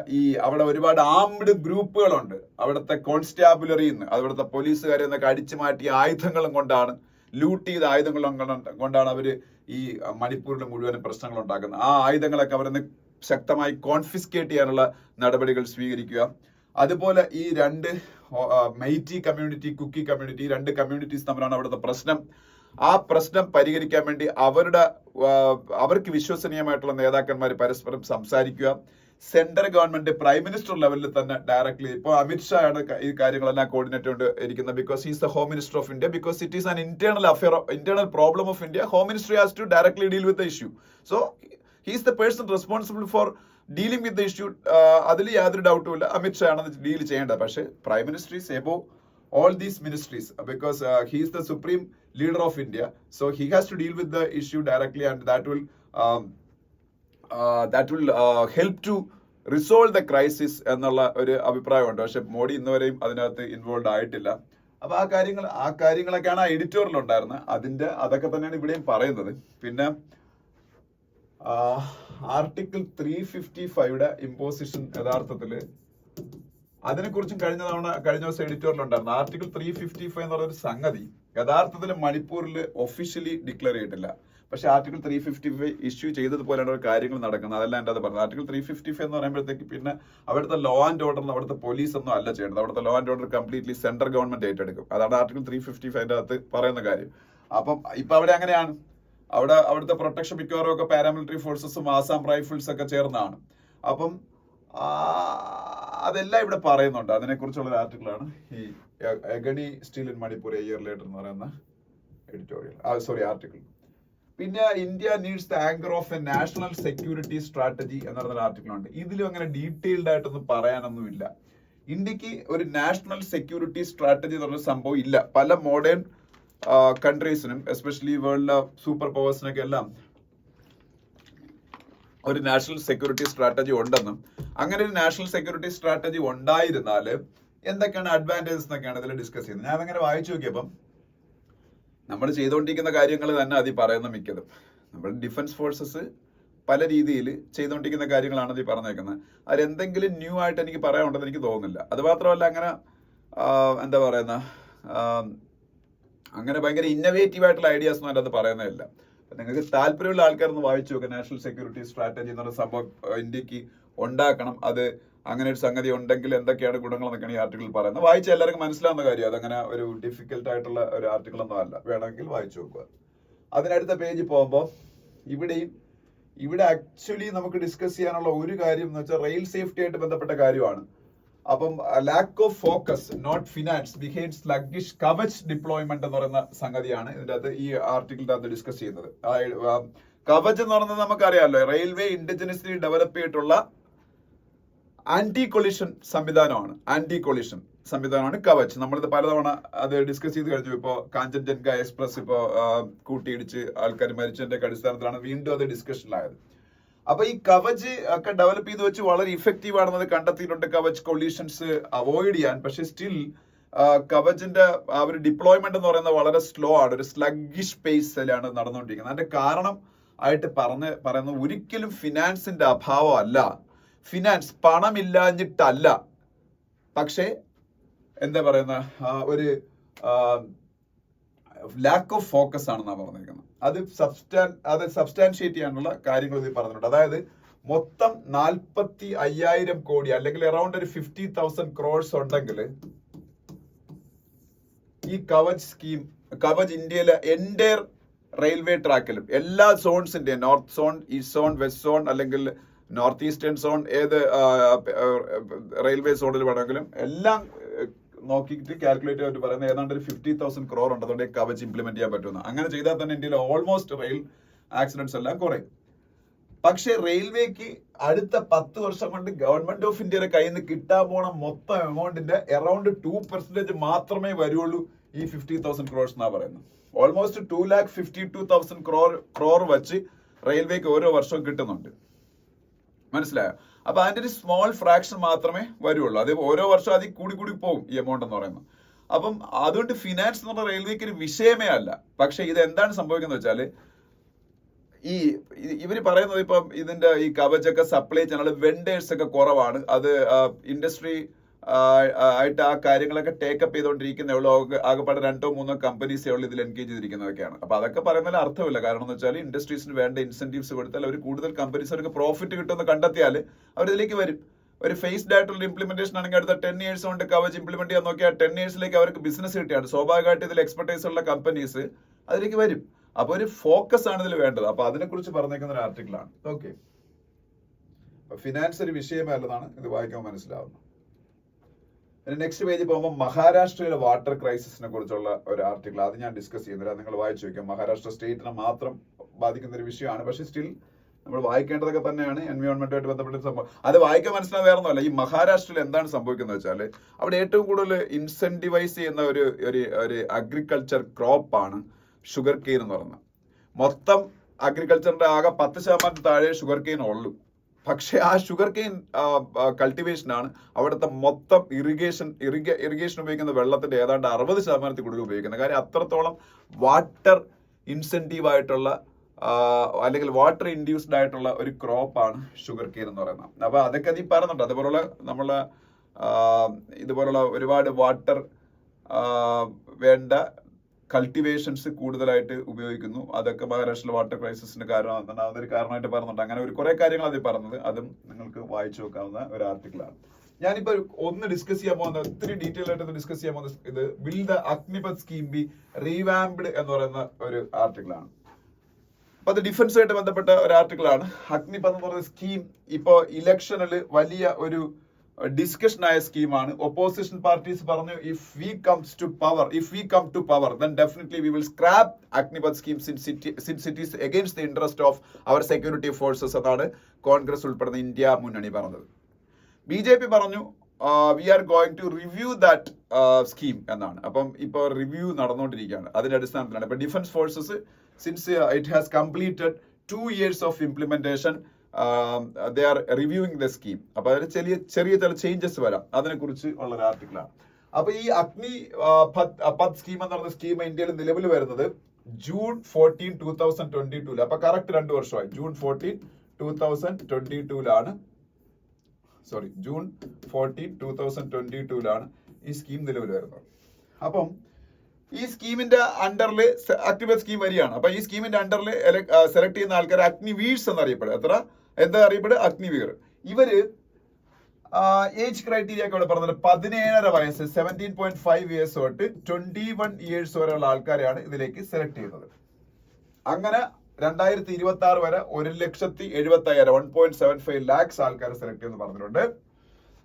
അവിടെ ഒരുപാട് ആംഡ് ഗ്രൂപ്പുകളുണ്ട്. അവിടുത്തെ കോൺസ്റ്റാബുലറിന്ന്, അവിടുത്തെ പോലീസുകാരെ നിന്നൊക്കെ അടിച്ചു മാറ്റിയ ആയുധങ്ങളും കൊണ്ടാണ്, ലൂട്ട് ചെയ്ത ആയുധങ്ങളും കൊണ്ടാണ് അവര് ഈ മണിപ്പൂരിൽ മുഴുവൻ പ്രശ്നങ്ങൾ ഉണ്ടാക്കുന്നത്. ആ ആയുധങ്ങളൊക്കെ അവരെന്ന് ശക്തമായി കോൺഫിസ്കേറ്റ് ചെയ്യാനുള്ള നടപടികൾ സ്വീകരിക്കുക. അതുപോലെ ഈ 2 Meitei community, Kuki community, 2 communities തമ്മിലാണ് അവിടുത്തെ പ്രശ്നം. ആ പ്രശ്നം പരിഹരിക്കാൻ വേണ്ടി അവർക്ക് വിശ്വസനീയമായിട്ടുള്ള നേതാക്കന്മാർ പരസ്പരം സംസാരിക്കുക. സെൻട്രൽ ഗവൺമെന്റ് പ്രൈം മിനിസ്റ്റർ ലെവലിൽ തന്നെ ഡയറക്ട്ലി, ഇപ്പോൾ അമിത്ഷായാണ് ഈ കാര്യങ്ങളെല്ലാം കോർഡിനേറ്റ് കൊണ്ട് ഇരിക്കുന്നത്. Because he's the home minister of India, because it is an internal problem of India. Home minister has to directly deal with the issue. So he is the person responsible for dealing with the issue. അതിൽ യാതൊരു ഡൗട്ടും ഇല്ല, അമിത്ഷാ ആണ് deal ചെയ്യേണ്ടത്. പക്ഷേ prime minister is above all these ministries because he is the supreme leader of India, so he has to deal with the issue directly, and that will help to resolve the crisis എന്നുള്ള ഒരു അഭിപ്രായമുണ്ട്. പക്ഷെ മോഡി ഇന്നുവരെയും അതിനകത്ത് involve ആയിട്ടില്ല. അപ്പൊ ആ കാര്യങ്ങളൊക്കെയാണ് ആ എഡിറ്റോറിയൽ ഉണ്ടായിരുന്നത്. അതൊക്കെ തന്നെയാണ് ഇവിടെയും പറയുന്നത്. പിന്നെ ആർട്ടിക്കിൾ 355 ഇമ്പോസിഷൻ യഥാർത്ഥത്തില് അതിനെക്കുറിച്ചും കഴിഞ്ഞ ദിവസം എഡിറ്റോറിയൽ ഉണ്ടായിരുന്നു. ആർട്ടിക്കിൾ 355 എന്ന് പറയുന്ന സംഗതി യഥാർത്ഥത്തിൽ മണിപ്പൂരിൽ ഒഫീഷ്യലി ഡിക്ലെയർ ചെയ്തിട്ടില്ല. പക്ഷെ ആർട്ടിക്കിൾ 355 ഇഷ്യൂ ചെയ്തതുപോലെയാണ് ഒരു കാര്യങ്ങൾ നടക്കുന്നത്. അതെല്ലാം എൻ്റെ അത് പറഞ്ഞത്. ആർട്ടിക്കിൾ 355 എന്ന് പറയുമ്പോഴത്തേക്ക് പിന്നെ അവിടുത്തെ ലോ ആൻഡ് ഓർഡർ, അവിടുത്തെ പോലീസ് ഒന്നും അല്ല ചെയ്യേണ്ടത്. അവിടുത്തെ law and order completely central government ഏറ്റെടുക്കും. അതാണ് ആർട്ടിക്കിൾ 355 അകത്ത് പറയുന്ന കാര്യം. അപ്പം ഇപ്പൊ അവിടെ അങ്ങനെയാണ്. അവിടുത്തെ പ്രൊട്ടക്ഷൻ മിക്കവാറും ഒക്കെ പാരാമിലിറ്ററി ഫോഴ്സസും ആസാം റൈഫിൾസ് ഒക്കെ ചേർന്നാണ്. അപ്പം അതെല്ലാം ഇവിടെ പറയുന്നുണ്ട്. അതിനെക്കുറിച്ചുള്ള ഒരു ആർട്ടിക്കിളാണ് ഈ agony still in Manipur a year later എന്ന് പറയുന്ന ആർട്ടിക്കിൾ. പിന്നെ India needs the anchor of a national security strategy എന്ന് പറയുന്ന ആർട്ടിക്കിളുണ്ട്. ഇതിലും അങ്ങനെ ഡീറ്റെയിൽഡ് ആയിട്ടൊന്നും പറയാനൊന്നുമില്ല. ഇന്ത്യക്ക് ഒരു നാഷണൽ സെക്യൂരിറ്റി സ്ട്രാറ്റജി എന്ന് പറഞ്ഞ സംഭവം ഇല്ല. പല മോഡേൺ കൺട്രീസിനും എസ്പെഷ്യലി വേൾഡിലെ സൂപ്പർ പവേഴ്സിനൊക്കെ എല്ലാം ഒരു നാഷണൽ സെക്യൂരിറ്റി സ്ട്രാറ്റജി ഉണ്ടെന്നും അങ്ങനെ ഒരു നാഷണൽ സെക്യൂരിറ്റി സ്ട്രാറ്റജി ഉണ്ടായിരുന്നാൽ എന്തൊക്കെയാണ് അഡ്വാൻറ്റേജസ് എന്നൊക്കെയാണ് ഇതിൽ ഡിസ്കസ് ചെയ്യുന്നത്. ഞാൻ അതങ്ങനെ വായിച്ചു നോക്കിയപ്പം നമ്മൾ ചെയ്തുകൊണ്ടിരിക്കുന്ന കാര്യങ്ങൾ തന്നെ അതിൽ പറയുന്ന മിക്കതും നമ്മൾ ഡിഫൻസ് ഫോഴ്സസ് പല രീതിയിൽ ചെയ്തുകൊണ്ടിരിക്കുന്ന കാര്യങ്ങളാണ് അതിൽ പറഞ്ഞേക്കുന്നത്. അതിലെന്തെങ്കിലും ന്യൂ ആയിട്ട് എനിക്ക് പറയാനുണ്ടെന്ന് എനിക്ക് തോന്നുന്നില്ല. അത് മാത്രമല്ല അങ്ങനെ എന്താ പറയുന്ന അങ്ങനെ ഭയങ്കര ഇന്നവേറ്റീവ് ആയിട്ടുള്ള ഐഡിയാസ് ഒന്നും അതിനകത്ത് പറയുന്നതല്ല. നിങ്ങൾക്ക് താല്പര്യമുള്ള ആൾക്കാരൊന്ന് വായിച്ചു നോക്കുക. നാഷണൽ സെക്യൂരിറ്റി സ്ട്രാറ്റജി എന്ന് പറയുന്ന സംഭവം ഇന്ത്യക്ക് ഉണ്ടാക്കണം, അത് അങ്ങനെ ഒരു സംഗതി ഉണ്ടെങ്കിൽ എന്തൊക്കെയാണ് ഗുണങ്ങൾ എന്നൊക്കെയാണ് ഈ ആർട്ടിക്കിൾ പറയുന്നത്. വായിച്ച എല്ലാവർക്കും മനസ്സിലാവുന്ന കാര്യം. അതങ്ങനെ ഒരു ഡിഫിക്കൽട്ട് ആയിട്ടുള്ള ഒരു ആർട്ടിക്കിൾ ഒന്നും അല്ല. വേണമെങ്കിൽ വായിച്ചു നോക്കുക. അതിനടുത്ത പേജ് പോകുമ്പോൾ ഇവിടെ ആക്ച്വലി നമുക്ക് ഡിസ്കസ് ചെയ്യാനുള്ള ഒരു കാര്യം എന്ന് വെച്ചാൽ റെയിൽ സേഫ്റ്റി ആയിട്ട് ബന്ധപ്പെട്ട കാര്യമാണ്. അപ്പം lack of focus not finance behind sluggish Kavach deployment എന്ന് പറയുന്ന സംഗതിയാണ് ഇതിന്റെ അകത്ത് ഈ ആർട്ടിക്കിളിന്റെ അകത്ത് ഡിസ്കസ് ചെയ്യുന്നത്. കവച് എന്ന് പറയുന്നത് നമുക്കറിയാമല്ലോ, റെയിൽവേ ഇൻഡിജിനസ്ലി ഡെവലപ്പ് ചെയ്തിട്ടുള്ള ആന്റി കൊളിഷൻ സംവിധാനമാണ് കവച്. നമ്മളിത് പലതവണ അത് ഡിസ്കസ് ചെയ്ത് കഴിഞ്ഞു. ഇപ്പോൾ കാഞ്ചൻജംഗ എക്സ്പ്രസ് ഇപ്പോൾ കൂട്ടിയിടിച്ച് ആൾക്കാർ മരിച്ചതിന്റെ അടിസ്ഥാനത്തിലാണ് വീണ്ടും അത് ഡിസ്കഷനിലായത്. അപ്പൊ ഈ കവച് ഒക്കെ ഡെവലപ്പ് ചെയ്ത് വെച്ച് വളരെ ഇഫക്റ്റീവ് ആണെന്നത് കണ്ടെത്തിയിട്ടുണ്ട് കവച് കൊളീഷൻസ് അവോയ്ഡ് ചെയ്യാൻ. പക്ഷെ സ്റ്റിൽ കവചിന്റെ ആ ഒരു ഡിപ്ലോയ്മെന്റ് എന്ന് പറയുന്നത് വളരെ സ്ലോ ആണ്, ഒരു സ്ലഗ്ഗിഷ് പേസിലാണ് നടന്നുകൊണ്ടിരിക്കുന്നത്. അതിന്റെ കാരണം ആയിട്ട് പറയുന്നത് ഒരിക്കലും ഫിനാൻസിന്റെ അഭാവം അല്ല, ഫിനാൻസ് പണമില്ലാഞ്ഞിട്ടല്ല, പക്ഷേ എന്താ പറയുന്ന ഒരു ലാക്ക് ഓഫ് ഫോക്കസ് ആണെന്നാണ് പറഞ്ഞിരിക്കുന്നത്. അത് സബ്സ്റ്റാൻഷിയേറ്റ് ചെയ്യാനുള്ള കാര്യങ്ങൾ ഇതിൽ പറഞ്ഞിട്ടുണ്ട്. അതായത് മൊത്തം 45,000 കോടി അല്ലെങ്കിൽ അറൌണ്ട് ഒരു 50,000 ക്രോഡ്സ് ഉണ്ടെങ്കിൽ ഈ കവച് ഇന്ത്യയിലെ എൻറ്റയർ റെയിൽവേ ട്രാക്കിലും എല്ലാ സോൺസിന്റെ north zone, east zone, west zone അല്ലെങ്കിൽ നോർത്ത് ഈസ്റ്റേൺ സോൺ, ഏത് റെയിൽവേ സോണിൽ വേണമെങ്കിലും എല്ലാം നോക്കിയിട്ട് കാൽക്കുലേറ്റ് ചെയ്തിട്ട് പറയുന്നത് ഏതാണ്ട് ഒരു 50,000 ക്രോർ ഉണ്ട്. അതുകൊണ്ട് കവച് ഇംപ്ലിമെന്റ് ചെയ്യാൻ പറ്റുമെന്ന്. അങ്ങനെ ചെയ്താൽ തന്നെ ഇന്ത്യയിൽ ഓൾമോസ്റ്റ് റെയിൽ ആക്സിഡൻസ് എല്ലാം കുറയും. പക്ഷെ റെയിൽവേക്ക് അടുത്ത 10 വർഷം കൊണ്ട് ഗവൺമെന്റ് ഓഫ് ഇന്ത്യയുടെ കയ്യിൽ നിന്ന് കിട്ടാൻ പോണ മൊത്തം എമൗണ്ടിന്റെ അറൌണ്ട് 2% മാത്രമേ വരുള്ളൂ ഈ 50,000 ക്രോർസ് എന്നാ പറയുന്നത്. ഓൾമോസ്റ്റ് 2,52,000 ക്രോർ വെച്ച് റെയിൽവേക്ക് ഓരോ വർഷവും കിട്ടുന്നുണ്ട്. മനസ്സിലായോ? അപ്പൊ അതിന്റെ ഒരു സ്മോൾ ഫ്രാക്ഷൻ മാത്രമേ വരുള്ളൂ. അത് ഓരോ വർഷം അതിൽ കൂടി പോകും ഈ എമൗണ്ട് എന്ന് പറയുന്നത്. അപ്പം അതുകൊണ്ട് ഫിനാൻസ് എന്ന് പറഞ്ഞ റെയിൽവേക്ക് ഒരു വിഷയമേ അല്ല. പക്ഷെ ഇത് എന്താണ് സംഭവിക്കുന്നത് വെച്ചാല് ഇവര് പറയുന്നത് ഇപ്പം ഇതിന്റെ ഈ കവചൊക്കെ സപ്ലൈ ചെയ്യാനുള്ള വെണ്ടേഴ്സ് ഒക്കെ കുറവാണ്. അത് ഇൻഡസ്ട്രി ആയിട്ട് ആ കാര്യങ്ങളൊക്കെ ടേക്കപ്പ് ചെയ്തുകൊണ്ടിരിക്കുന്നേ ഉള്ളൂ. ആകെപ്പാടെ 2-3 കമ്പനീസേ ഉള്ളൂ ഇതിൽ എൻഗേജ് ചെയ്തിരിക്കുന്നതൊക്കെയാണ്. അപ്പൊ അതൊക്കെ പറയുന്നതിൽ അർത്ഥമില്ല. കാരണം എന്ന് വെച്ചാൽ ഇൻഡസ്ട്രീസിന് വേണ്ട ഇൻസെന്റീവ്സ് കൊടുത്താൽ അവർ കൂടുതൽ കമ്പനീസ് അവർക്ക് പ്രോഫിറ്റ് കിട്ടുമെന്ന് കണ്ടെത്തിയാൽ അവരിതിലേക്ക് വരും. ഒരു ഫേസ്ഡ് ആയിട്ടുള്ള ഇംപ്ലിമെന്റേഷൻ ആണെങ്കിൽ അടുത്ത 10 years കൊണ്ട് കവച് ഇംപ്ലിമെന്റ് ചെയ്യാൻ നോക്കിയാൽ 10 yearsലേക്ക് അവർക്ക് ബിസിനസ് കിട്ടിയാണ്. സ്വാഭാവികമായിട്ട് ഇതിൽ എക്സ്പെർട്ടൈസ് ഉള്ള കമ്പനീസ് അതിലേക്ക് വരും. അപ്പൊ ഒരു ഫോക്കസ് ആണ് ഇതിൽ വേണ്ടത്. അപ്പൊ അതിനെക്കുറിച്ച് പറഞ്ഞേക്കുന്ന ഒരു ആർട്ടിക്കിളാണ്. ഓക്കെ, ഫിനാൻസ് ഒരു വിഷയമേ അല്ലെന്നാണ് ഇത് വായിക്കാൻ മനസ്സിലാവുന്നത്. നെക്സ്റ്റ് പേജ് പോകുമ്പോൾ മഹാരാഷ്ട്രയിലെ വാട്ടർ ക്രൈസിസിനെ കുറിച്ചുള്ള ഒരു ആർട്ടിക്കിൾ, അത് ഞാൻ ഡിസ്കസ് ചെയ്യുന്നില്ല, നിങ്ങൾ വായിച്ചു നോക്കാം. മഹാരാഷ്ട്ര സ്റ്റേറ്റിനെ മാത്രം ബാധിക്കുന്ന ഒരു വിഷയമാണ്. പക്ഷെ സ്റ്റിൽ നമ്മൾ വായിക്കേണ്ടതൊക്കെ തന്നെയാണ്. എൻവയോൺമെന്റുമായിട്ട് ബന്ധപ്പെട്ട സംഭവം അത് വായിക്കാൻ മനസ്സിലാവുക വേറെ ഒന്നുമല്ല. ഈ മഹാരാഷ്ട്രയിൽ എന്താണ് സംഭവിക്കുന്നത് വെച്ചാൽ അവിടെ ഏറ്റവും കൂടുതൽ ഇൻസെന്റിവൈസ് ചെയ്യുന്ന ഒരു അഗ്രികൾച്ചർ ക്രോപ്പാണ് ഷുഗർ കെയിൻ എന്ന് പറയുന്നത്. മൊത്തം അഗ്രികൾച്ചറിന്റെ ആകെ 10% താഴെ ഷുഗർ കെയിൻ ഉള്ളൂ. പക്ഷെ ആ ഷുഗർ കെയിൻ കൾട്ടിവേഷനാണ് അവിടുത്തെ മൊത്തം ഇറിഗേഷൻ ഉപയോഗിക്കുന്ന വെള്ളത്തിന്റെ ഏതാണ്ട് 60% കൂടുതൽ ഉപയോഗിക്കുന്നത്. കാര്യം അത്രത്തോളം വാട്ടർ ഇൻസെന്റീവ് ആയിട്ടുള്ള അല്ലെങ്കിൽ വാട്ടർ ഇൻഡ്യൂസ്ഡ് ആയിട്ടുള്ള ഒരു ക്രോപ്പാണ് ഷുഗർ കെയിൻ എന്ന് പറയുന്നത്. അപ്പൊ അതൊക്കെ അതിൽ പറയുന്നുണ്ട്. അതുപോലുള്ള ഇതുപോലുള്ള ഒരുപാട് വാട്ടർ വേണ്ട കൾട്ടിവേഷൻസ് കൂടുതലായിട്ട് ഉപയോഗിക്കുന്നു. അതൊക്കെ മഹാരാഷ്ട്രയിലെ വാട്ടർ ക്രൈസിസിന്റെ അതൊരു കാരണമായിട്ട് പറയുന്നുണ്ട്. അങ്ങനെ കുറെ കാര്യങ്ങൾ അതിൽ പറഞ്ഞത്, അതും നിങ്ങൾക്ക് വായിച്ചു നോക്കാവുന്ന ഒരു ആർട്ടിക്കിളാണ്. ഞാനിപ്പോ ഒന്ന് ഡിസ്കസ് ചെയ്യാൻ പോകുന്നത്, ഒത്തിരി ഡീറ്റെയിൽ ആയിട്ട് ഡിസ്കസ് ചെയ്യാൻ പോകുന്നത് ഇത് will the Agnipath scheme be revamped എന്ന് പറയുന്ന ഒരു ആർട്ടിക്കിളാണ്. അപ്പൊ അത് ഡിഫൻസുമായിട്ട് ബന്ധപ്പെട്ട ഒരു ആർട്ടിക്കിളാണ്. അഗ്നിപഥ് എന്ന് പറയുന്ന സ്കീം ഇപ്പോൾ ഇലക്ഷനിൽ വലിയ ഒരു ഡിസ്കഷൻ ആയ സ്കീമാണ്. ഒപ്പോസിഷൻ പാർട്ടീസ് പറഞ്ഞു if we come to power then definitely we will scrap Agnipath scheme since it is against the interest of our security forces എന്നാണ് കോൺഗ്രസ് ഉൾപ്പെടുന്ന ഇന്ത്യ മുന്നണി പറഞ്ഞത്. BJP പറഞ്ഞു we are going to review that scheme എന്നാണ്. അപ്പം ഇപ്പോൾ review നടന്നുകൊണ്ടിരിക്കുകയാണ്. അതിന്റെ അടിസ്ഥാനത്തിലാണ് ഇപ്പൊ defence forces since it has completed 2 years of implementation they are reviewing the scheme. അപ്പൊ അതിൽ ചെറിയ ചില ചേഞ്ചസ് വരാം. അതിനെക്കുറിച്ച് ഉള്ള ഒരു ആർട്ടിക്കിളാണ്. അപ്പൊ ഈ പഥ് സ്കീം എന്ന് പറയുന്ന സ്കീം ഇന്ത്യയിൽ നിലവിൽ വരുന്നത് June 14, 2022. അപ്പൊ കറക്റ്റ് 2 വർഷമായി. June 14, 2022 June 14, 2022 ഈ സ്കീം നിലവിൽ വരുന്നത്. അപ്പം ഈ സ്കീമിന്റെ അണ്ടറിൽ അഗ്നിപഥ് സ്കീം വരികയാണ്. അപ്പൊ ഈ സ്കീമിന്റെ അണ്ടറിൽ സെലക്ട് ചെയ്യുന്ന ആൾക്കാർ അഗ്നിവീഴ്സ് എന്നറിയപ്പെടും. എന്താ അറിയപ്പെടുക? അഗ്നിവീർ. ഇവര് ഏജ് ക്രൈറ്റീരിയ ഒക്കെ ഇവിടെ പറഞ്ഞത് 17.5 വയസ്സ് 17.5 years തൊട്ട് 21 years വരെയുള്ള ആൾക്കാരെയാണ് ഇതിലേക്ക് സെലക്ട് ചെയ്യുന്നത്. അങ്ങനെ 2026 വരെ 1,70,75,000 1.75 lakhs ആൾക്കാരെ സെലക്ട് ചെയ്യുമെന്ന് പറഞ്ഞിട്ടുണ്ട്.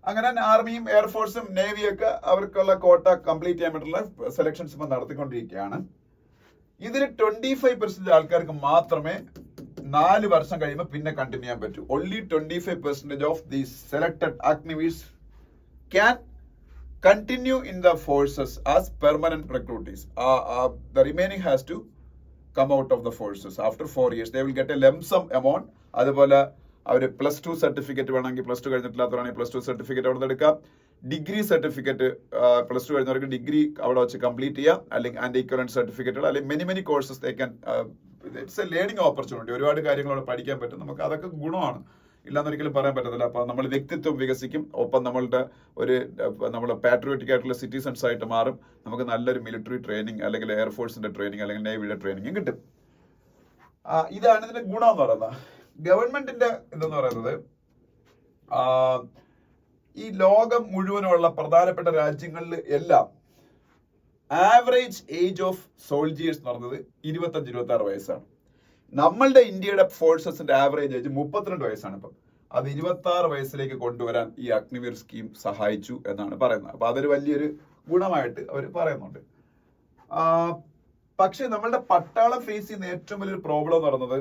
അങ്ങനെ ആർമിയും എയർഫോഴ്സും നേവിയൊക്കെ അവർക്കുള്ള കോട്ട കംപ്ലീറ്റ് ചെയ്യാൻ പറ്റുള്ള സെലക്ഷൻസ് ഇപ്പം നടത്തിക്കൊണ്ടിരിക്കുകയാണ്. ഇതിൽ 25% ആൾക്കാർക്ക് മാത്രമേ 4 വർഷം കഴിയുമ്പോൾ പിന്നെ കണ്ടിന്യൂ ചെയ്യാൻ പറ്റൂ. Only 25% of the selected Agniveers can continue in the forces as permanent recruitees. The remaining has to come out of the forces after 4 years. They will get a lumpsum amount. അതുപോലെ അവർ +2 സർട്ടിഫിക്കറ്റ് വേണമെങ്കിൽ, +2 കഴിഞ്ഞിട്ടില്ലാത്തവരാണെങ്കിൽ +2 certificate അവിടെ നിന്ന് എടുക്കാം. Degree certificate +2 കഴിഞ്ഞവർക്ക് degree അവിടെ വെച്ച് complete ചെയ്യാം. അല്ലെങ്കിൽ ആൻഡ് ഈക്വലന്റ് സർട്ടിഫിക്കറ്റുകൾ, അല്ലെങ്കിൽ many courses they can. It's A learning opportunity. ഒരുപാട് കാര്യങ്ങൾ അവിടെ പഠിക്കാൻ പറ്റും. നമുക്ക് അതൊക്കെ ഗുണമാണ്, ഇല്ലാന്നൊരിക്കലും പറയാൻ പറ്റത്തില്ല. അപ്പൊ നമ്മൾ വ്യക്തിത്വം വികസിക്കും. ഒപ്പം നമ്മൾ പാട്രിയോട്ടിക് ആയിട്ടുള്ള സിറ്റിസൺസ് ആയിട്ട് മാറും. നമുക്ക് നല്ലൊരു മിലിറ്ററി ട്രെയിനിങ്, അല്ലെങ്കിൽ എയർഫോഴ്സിന്റെ ട്രെയിനിങ്, അല്ലെങ്കിൽ നേവിയുടെ ട്രെയിനിങ്ങും കിട്ടും. ഇതാണ് ഇതിന്റെ ഗുണം എന്ന് പറയുന്നത്. ഗവൺമെന്റിന്റെ ഇതെന്ന് പറയുന്നത് ഈ ലോകം മുഴുവനുള്ള പ്രധാനപ്പെട്ട രാജ്യങ്ങളിൽ എല്ലാം ആവറേജ് ഏജ് ഓഫ് സോൾജിയേഴ്സ് എന്ന് പറയുന്നത് 25-26 വയസ്സാണ്. നമ്മളുടെ ഇന്ത്യയുടെ ഫോഴ്സസിന്റെ ആവറേജ് ഏജ് 32 വയസ്സാണ്. ഇപ്പം അത് 26 വയസ്സിലേക്ക് കൊണ്ടുവരാൻ ഈ അഗ്നിവീർ സ്കീം സഹായിച്ചു എന്നാണ് പറയുന്നത്. അപ്പൊ അതൊരു വലിയൊരു ഗുണമായിട്ട് അവർ പറയുന്നുണ്ട്. പക്ഷെ നമ്മളുടെ പട്ടാളം ഫേസ് ചെയ്യുന്ന ഏറ്റവും വലിയൊരു പ്രോബ്ലം എന്ന് പറയുന്നത്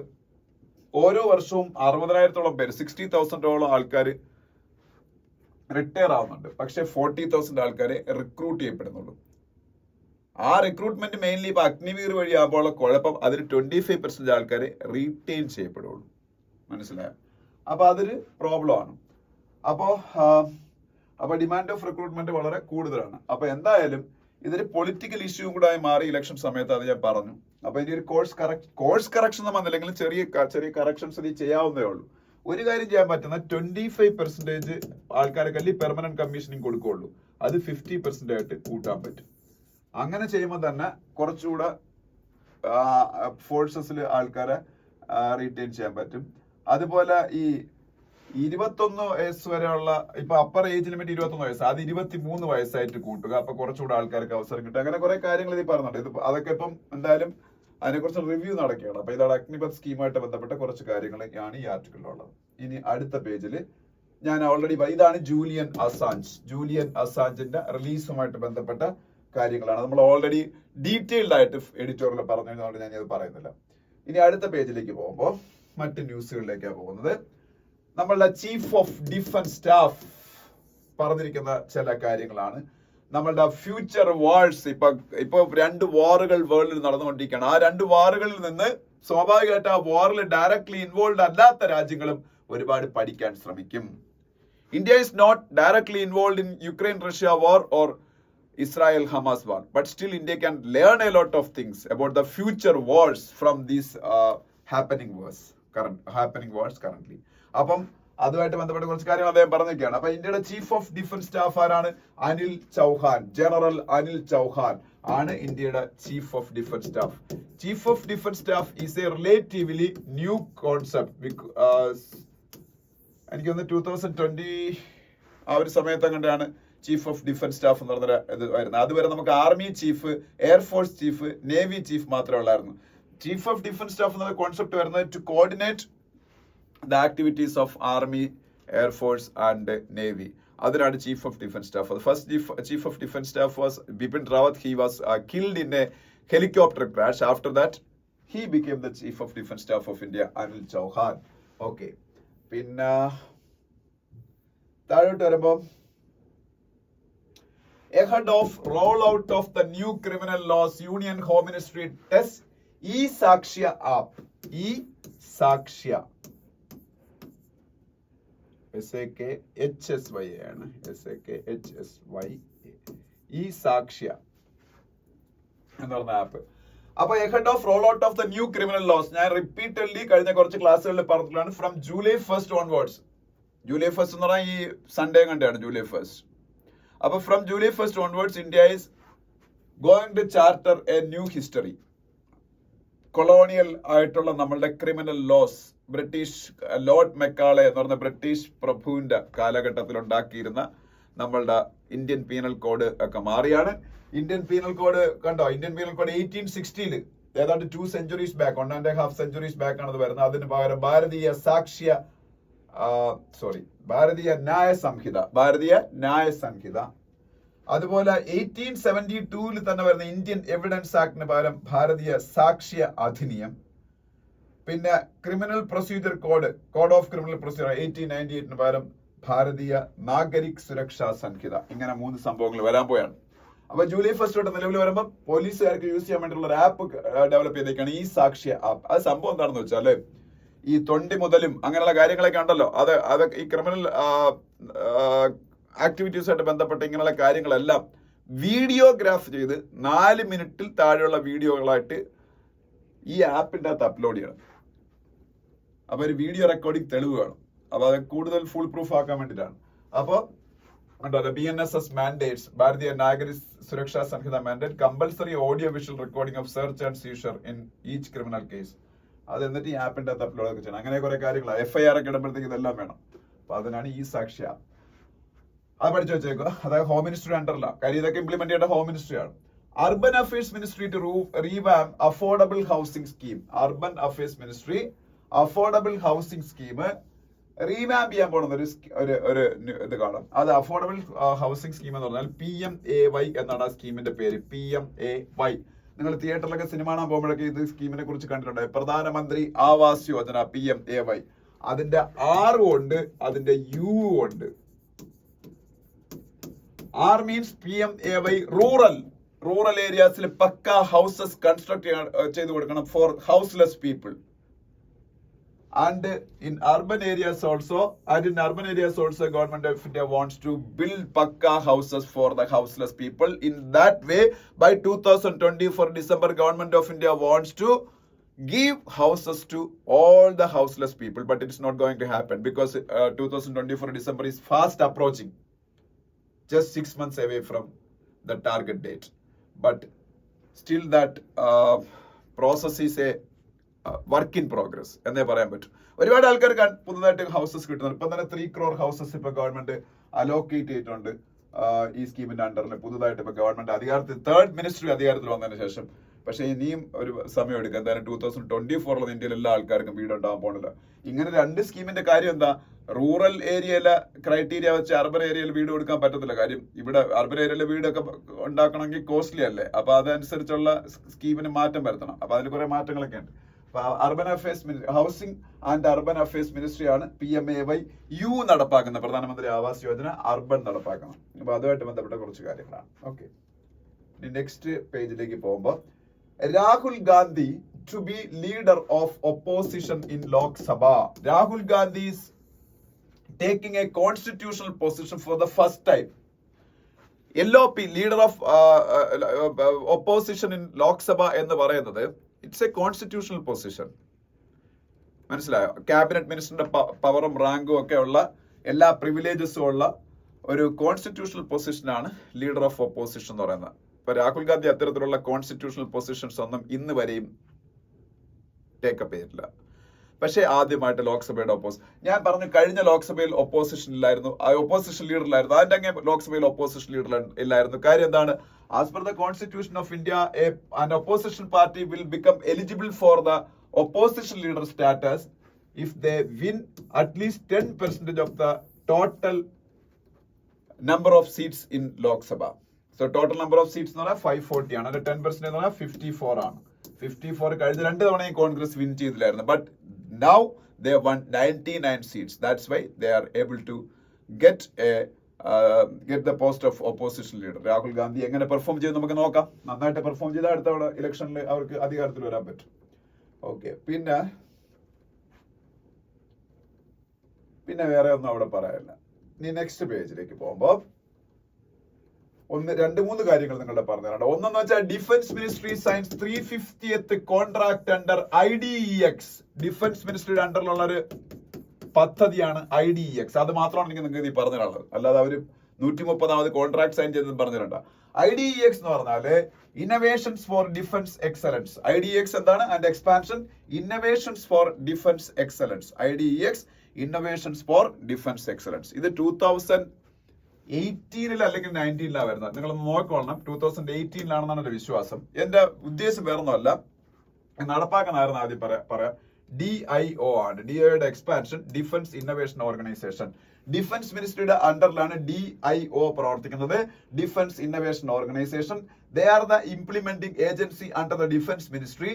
ഓരോ വർഷവും 60,000-ഓളം പേര് 60,000-ഓളം ആൾക്കാർ റിട്ടയർ ആവുന്നുണ്ട്. പക്ഷെ 40,000 ആൾക്കാരെ റിക്രൂട്ട് ചെയ്യപ്പെടുന്നുള്ളൂ. ആ റിക്രൂട്ട്മെന്റ് മെയിൻലി ഇപ്പൊ അഗ്നിവീർ വഴി ആകുമ്പോൾ കുഴപ്പം അതിൽ 25% ആൾക്കാരെ റീറ്റെയിൻ ചെയ്യപ്പെടുള്ളൂ. മനസ്സിലായോ? അപ്പൊ അതൊരു പ്രോബ്ലം ആണ്. അപ്പൊ ഡിമാൻഡ് ഓഫ് റിക്രൂട്ട്മെന്റ് വളരെ കൂടുതലാണ്. അപ്പൊ എന്തായാലും ഇതൊരു പൊളിറ്റിക്കൽ ഇഷ്യൂ കൂടെ ആയി മാറി ഇലക്ഷൻ സമയത്ത്. അത് ഞാൻ പറഞ്ഞു. അപ്പൊ ഇനി ഒരു കോഴ്സ് കറക്ഷൻ വന്നില്ലെങ്കിലും ചെറിയ കറക്ഷൻസ് ഇത് ചെയ്യാവുന്നേ ഉള്ളൂ. ഒരു കാര്യം ചെയ്യാൻ പറ്റുന്ന 25% ആൾക്കാരൊക്കെ പെർമനന്റ് കമ്മീഷനിങ് കൊടുക്കുകയുള്ളൂ. അത് 50% ആയിട്ട് കൂട്ടാൻ പറ്റും. അങ്ങനെ ചെയ്യുമ്പോൾ തന്നെ കുറച്ചുകൂടെ ഫോഴ്സസിൽ ആൾക്കാരെ റീറ്റെയിൻ ചെയ്യാൻ പറ്റും. അതുപോലെ ഈ 21 വയസ്സ് വരെയുള്ള ഇപ്പൊ അപ്പർ ഏജ് ലിമിറ്റ് 21 വയസ്സ്, അത് 23 വയസ്സായിട്ട് കൂട്ടുക. അപ്പൊ കുറച്ചുകൂടെ ആൾക്കാർക്ക് അവസരം കിട്ടും. അങ്ങനെ കുറെ കാര്യങ്ങൾ ഇത് പറഞ്ഞിട്ടുണ്ട്. ഇത് അതൊക്കെ ഇപ്പം എന്തായാലും അതിനെക്കുറിച്ച് റിവ്യൂ നടക്കുകയാണ്. അപ്പൊ ഇതാണ് അഗ്നിപഥ് സ്കീമായിട്ട് ബന്ധപ്പെട്ട കുറച്ച് കാര്യങ്ങളൊക്കെയാണ് ഈ ആർട്ടിക്കിളിലുള്ളത്. ഇനി അടുത്ത പേജിൽ ഞാൻ ഓൾറെഡി ഇതാണ് ജൂലിയൻ അസാഞ്ചിന്റെ റിലീസുമായിട്ട് ബന്ധപ്പെട്ട കാര്യങ്ങളാണ്. നമ്മൾ ഓൾറെഡി ഡീറ്റെയിൽഡ് ആയിട്ട് എഡിറ്റോറിയൽ പറഞ്ഞതുകൊണ്ട് ഞാൻ ഇത് പറയുന്നില്ല. ഇനി അടുത്ത പേജിലേക്ക് പോകുമ്പോൾ മറ്റ് ന്യൂസുകളിലേക്കാണ് പോകുന്നത്. നമ്മളുടെ ചീഫ് ഓഫ് ഡിഫൻസ് സ്റ്റാഫ് പറഞ്ഞിരിക്കുന്ന ചില കാര്യങ്ങളാണ്. നമ്മളുടെ ഫ്യൂച്ചർ വാർസ് ഇപ്പൊ 2 വാറുകൾ വേൾഡിൽ നടന്നുകൊണ്ടിരിക്കുകയാണ്. ആ 2 വാറുകളിൽ നിന്ന് സ്വാഭാവികമായിട്ട് ആ വാറിൽ ഡയറക്ട്ലി ഇൻവോൾവ് അല്ലാത്ത രാജ്യങ്ങളും ഒരുപാട് പഠിക്കാൻ ശ്രമിക്കും. India is not directly involved in Ukraine-Russia war or Israel-Hamas war, but still India can learn a lot of things about the future wars from these happening wars currently. അപ്പം അതുമായിട്ട് ബന്ധപ്പെട്ട കുറച്ച് കാര്യങ്ങൾ അദ്ദേഹം പറഞ്ഞൊക്കെയാണ്. അപ്പൊ ഇന്ത്യയുടെ ചീഫ് ഓഫ് ഡിഫൻസ് സ്റ്റാഫ് ആരാണ്? General Anil Chauhan ആണ് ഇന്ത്യയുടെ chief of defence staff. Chief of defence staff is A relatively new concept. എനിക്ക് തോന്നുന്നു 2020 ആ ഒരു സമയത്ത് അങ്ങനെയാണ് ചീഫ് ഓഫ് ഡിഫൻസ് സ്റ്റാഫ് എന്ന് പറഞ്ഞ ഇത് വരുന്നത്. അതുവരെ നമുക്ക് army chief, air force chief, navy chief മാത്രമേ ഉള്ളായിരുന്നു. ചീഫ് ഓഫ് ഡിഫൻസ് സ്റ്റാഫ് എന്ന കോൺസെപ്റ്റ് വരുന്നത് to coordinate the activities of army, air force and navy. അതിനാണ് chief of defence staff. The first chief of defense staff was Bipin Rawat. He was killed in a helicopter crash. After that, he became the chief of defense staff of India, Anil Chauhan. Okay. പിന്നെ താഴോട്ട് വരുമ്പോൾ ahead of rollout of the new criminal laws, Union Home Ministry tests e-Sakshya app. e-Sakshya. SAKHSY ആണ്. SAKHSY. e-Sakshya എന്ന് പറഞ്ഞ app. അപ്പൊ ahead of roll out of the new criminal laws ഞാൻ repeatedly കഴിഞ്ഞ കുറച്ച് ക്ലാസ്സുകളിൽ പറഞ്ഞിട്ടുള്ളതാണ്. From July 1st onwards. July 1st എന്ന് പറഞ്ഞാൽ ഈ സൺഡേ കണ്ടാണ് ജൂലൈ 1st. അപ്പൊ from July 1st onwards India is going to charter a new history. Colonial ആയിട്ടുള്ള നമ്മളുടെ criminal laws British Lord Macaulay എന്ന് പറഞ്ഞ ബ്രിട്ടീഷ് പ്രഭുവിന്റെ കാലഘട്ടത്തിൽ ഉണ്ടാക്കിയിരുന്ന നമ്മളുടെ ഇന്ത്യൻ പീനൽ കോഡ് ഒക്കെ മാറിയാണ്. ഇന്ത്യൻ പീനൽ കോഡ് കണ്ടോ, ഇന്ത്യൻ പീനൽ കോഡ് 1860 ഏതാണ്ട് 2 centuries ബാക്ക്, 1.5 centuries ബാക്ക് ആണ് അത് വരുന്നത്. അതിന് പകരം ഭാരതീയ ന്യായ സംഹിത. അതുപോലെ 1872 തന്നെ വരുന്ന ഇന്ത്യൻ എവിഡൻസ് ആക്ടിന് പകരം ഭാരതീയ സാക്ഷ്യ അധിനിയം. പിന്നെ criminal procedure code of criminal procedure 1898 പകരം ഭാരതീയ നാഗരിക് സുരക്ഷാ സംഹിത. ഇങ്ങനെ 3 സംഭവങ്ങൾ വരാൻ പോയാണ്. അപ്പൊ ജൂലൈ 1st തൊട്ട് നിലവിൽ വരുമ്പോൾ പോലീസുകാർക്ക് യൂസ് ചെയ്യാൻ വേണ്ടിയുള്ള ഒരു ആപ്പ് ഡെവലപ്പ് ചെയ്തേക്കാണ് ഈ സാക്ഷ്യ ആപ്പ്. അത് സംഭവം എന്താണെന്ന് വെച്ചാല് ഈ തൊണ്ടി മുതലും അങ്ങനെയുള്ള കാര്യങ്ങളൊക്കെ ഉണ്ടല്ലോ, അത് ഈ ക്രിമിനൽ ആക്ടിവിറ്റീസുമായിട്ട് ബന്ധപ്പെട്ട ഇങ്ങനെയുള്ള കാര്യങ്ങളെല്ലാം വീഡിയോഗ്രാഫ് ചെയ്ത് 4 മിനിറ്റിൽ താഴെയുള്ള വീഡിയോകളായിട്ട് ഈ ആപ്പിന്റെ അകത്ത് അപ്ലോഡ് ചെയ്യണം. അപ്പൊ ഒരു വീഡിയോ റെക്കോർഡിംഗ് തെളിവ് വേണം. അപ്പൊ അത് കൂടുതൽ ഫുൾ പ്രൂഫ് ആക്കാൻ വേണ്ടിയിട്ടാണ്. അപ്പൊ BNSS mandates, ഭാരതീയ നാഗരിക് സുരക്ഷാ സംഹിത mandate compulsory audio visual recording of search and seizure in each criminal case. അത് എന്നിട്ട് ഈ ആപ്പിന്റെ അകത്ത് അപ്ലോഡ് ഒക്കെ ചെയ്യണം. അങ്ങനെ കുറെ കാര്യങ്ങൾ FIR ഒക്കെ ഇടുമ്പോഴത്തേക്ക് ഇതെല്ലാം വേണം. അപ്പൊ അതിനാണ് ഈ സാക്ഷ്യ. അത് പഠിച്ചു വെച്ചേക്കുക. അതായത് ഹോം മിനിസ്ട്രി അണ്ടറില്ല. കാര്യം ഇതൊക്കെ ഇംപ്ലിമെന്റ് ചെയ്യേണ്ട ഹോം മിനിസ്ട്രി ആണ്. Urban affairs ministry to revamp affordable housing scheme. Urban affairs ministry affordable housing scheme revamp ചെയ്യാൻ പോകുന്ന ഒരു ഇത് കാണാം. അത് അഫോർഡബിൾ ഹൗസിംഗ് സ്കീം എന്ന് പറഞ്ഞാൽ PMAY എന്നാണ് ആ സ്കീമിന്റെ പേര്. PMAY. നിങ്ങൾ തിയേറ്ററിലൊക്കെ സിനിമ കാണാൻ പോകുമ്പോഴൊക്കെ ഇത് സ്കീമിനെ കുറിച്ച് കണ്ടിട്ടുണ്ടായി. പ്രധാനമന്ത്രി ആവാസ് യോജന PMAY. അതിന്റെ R ഉണ്ട്, അതിന്റെ U ഉണ്ട്. R means PMAY റൂറൽ ഏരിയാസിൽ പക്ക ഹൗസസ് കൺസ്ട്രക്ട് ചെയ്ത് കൊടുക്കണം for houseless people. And in urban areas also, government of India wants to build pakka houses for the houseless people. In that way, by 2024 December, government of India wants to give houses to all the houseless people, but it's not going to happen because 2024 December is fast approaching, just 6 months away from the target date. But still that process is a work in progress എന്നേ പറയാൻ പറ്റും. ഒരുപാട് ആൾക്കാർക്ക് പുതുതായിട്ട് houses കിട്ടുന്നുണ്ട്. ഇപ്പൊ തന്നെ 3 crore houses ഇപ്പൊ ഗവൺമെന്റ് അലോക്കേറ്റ് ചെയ്തിട്ടുണ്ട് ഈ സ്കീമിന്റെ അണ്ടറിൽ. പുതുതായിട്ട് ഇപ്പൊ ഗവൺമെന്റ് തേർഡ് മിനിസ്ട്രി അധികാരത്തിൽ വന്നതിന് ശേഷം. പക്ഷെ ഇനിയും ഒരു സമയം എടുക്കും. എന്തായാലും 2024 ഇന്ത്യയിൽ എല്ലാ ആൾക്കാർക്കും വീട് ഉണ്ടാവാൻ പോണില്ല. ഇങ്ങനെ 2 സ്കീമിന്റെ കാര്യം എന്താ, റൂറൽ ഏരിയയിലെ ക്രൈറ്റീരിയ വെച്ച് അർബൻ ഏരിയയിൽ വീട് കൊടുക്കാൻ പറ്റത്തില്ല. കാര്യം ഇവിടെ അർബൻ ഏരിയയിലെ വീടൊക്കെ ഉണ്ടാക്കണമെങ്കിൽ കോസ്റ്റ്ലി അല്ലേ. അപ്പൊ അതനുസരിച്ചുള്ള സ്കീമിന് മാറ്റം വരുത്തണം. അപ്പൊ അതിന് കുറെ മാറ്റങ്ങളൊക്കെ ഉണ്ട്. Urban affairs housing and urban affairs ministry ആണ് PMAY നടപ്പാക്കുന്നത്. പ്രധാനമന്ത്രി ആവാസ് യോജന അർബൻ നടപ്പാക്കണം. അപ്പൊ അതുമായിട്ട് ബന്ധപ്പെട്ട കുറച്ച് കാര്യങ്ങളാണ്. ഓക്കെ, നെക്സ്റ്റ് പേജിലേക്ക് പോകുമ്പോൾ Rahul Gandhi to be leader of opposition in Lok Sabha. Rahul Gandhi is taking a constitutional position for the first time. LOP leader of opposition in Lok Sabha എന്ന് പറയുന്നത് ഇറ്റ്സ് എ കോൺസ്റ്റിറ്റ്യൂഷണൽ പൊസിഷൻ. മനസ്സിലായോ? ക്യാബിനറ്റ് മിനിസ്റ്ററിന്റെ പവറും റാങ്കും ഒക്കെ ഉള്ള എല്ലാ പ്രിവിലേജസും ഉള്ള ഒരു കോൺസ്റ്റിറ്റ്യൂഷണൽ പൊസിഷനാണ് ലീഡർ ഓഫ് ഒപ്പോസിഷൻ എന്ന് പറയുന്നത്. ഇപ്പൊ രാഹുൽ ഗാന്ധി അത്തരത്തിലുള്ള കോൺസ്റ്റിറ്റ്യൂഷണൽ പൊസിഷൻസ് ഒന്നും ഇന്ന് വരെയും ടേക്കപ്പ് ചെയ്തിട്ടില്ല. പക്ഷേ ആദ്യമായിട്ട് ലോക്സഭയുടെ ഞാൻ പറഞ്ഞു കഴിഞ്ഞ ലോക്സഭയിൽ ഒപ്പോസിഷനിലായിരുന്നു, ഒപ്പോസിഷൻ ലീഡറിലായിരുന്നു, അതിന്റെ അങ്ങേ ലോക്സഭയിൽ ഒപ്പോസിഷൻ ലീഡർ ഇല്ലായിരുന്നു. കാര്യം എന്താണ്? As per the constitution of India, an opposition party will become eligible for the opposition leader status if they win at least 10% of the total number of seats in Lok Sabha. So total number of seats എന്ന് പറഞ്ഞാൽ 540 ആണ്. 10% എന്ന് പറഞ്ഞാൽ 54 ആണ്. 54 കഴിഞ്ഞ 2 തവണയും Congress win ചെയ്തില്ലായിരുന്നു. But now they won 99 seats. That's why they are able to get the post of opposition leader. Rahul Gandhi എങ്ങനെ പെർഫോം ചെയ്ത് നമുക്ക് നോക്കാം. നന്നായിട്ട് പെർഫോം ചെയ്താൽ അടുത്ത തവണ ഇലക്ഷനിൽ അവർക്ക് അധികാരത്തിൽ വരാൻ പറ്റും. ഓക്കെ, പിന്നെ വേറെ ഒന്നും അവിടെ പറയാനില്ല. ഇനി നെക്സ്റ്റ് പേജിലേക്ക് പോകുമ്പോൾ 2-3 കാര്യങ്ങൾ നിങ്ങളുടെ പറഞ്ഞുതരാണ്ട്. ഒന്നെന്ന് വെച്ചാൽ defence ministry signs 350th contract under IDEX. Defence മിനിസ്ട്രിയുടെ അണ്ടറിലുള്ള ഒരു പദ്ധതിയാണ് IDEX. അത് മാത്രമാണ് എനിക്ക് നിങ്ങൾക്ക് പറഞ്ഞു തരാനുള്ളത്. അല്ലാതെ അവർ 130th കോൺട്രാക്ട് സൈൻ ചെയ്തെന്ന് പറഞ്ഞിട്ടുണ്ട്. IDEX എന്ന് പറഞ്ഞാല് innovations for defence excellence. IDEX എന്താണ്? And expansion innovations for defence excellence. IDEX innovations for defence excellence. ഇത് 2018 അല്ലെങ്കിൽ 19 വരുന്നത്. നിങ്ങൾ നോക്കണം, 2018 എന്റെ വിശ്വാസം. എന്റെ ഉദ്ദേശം വേറൊന്നുമല്ല, നടപ്പാക്കാനായിരുന്നു ആദ്യം പറയാം. DIO ആണ്. DIOയുടെ expansion defence innovation organisation. Defence മിനിസ്ട്രിയുടെ അണ്ടറിലാണ് DIO പ്രവർത്തിക്കുന്നത്, defence innovation organisation. They are the implementing agency under the defence ministry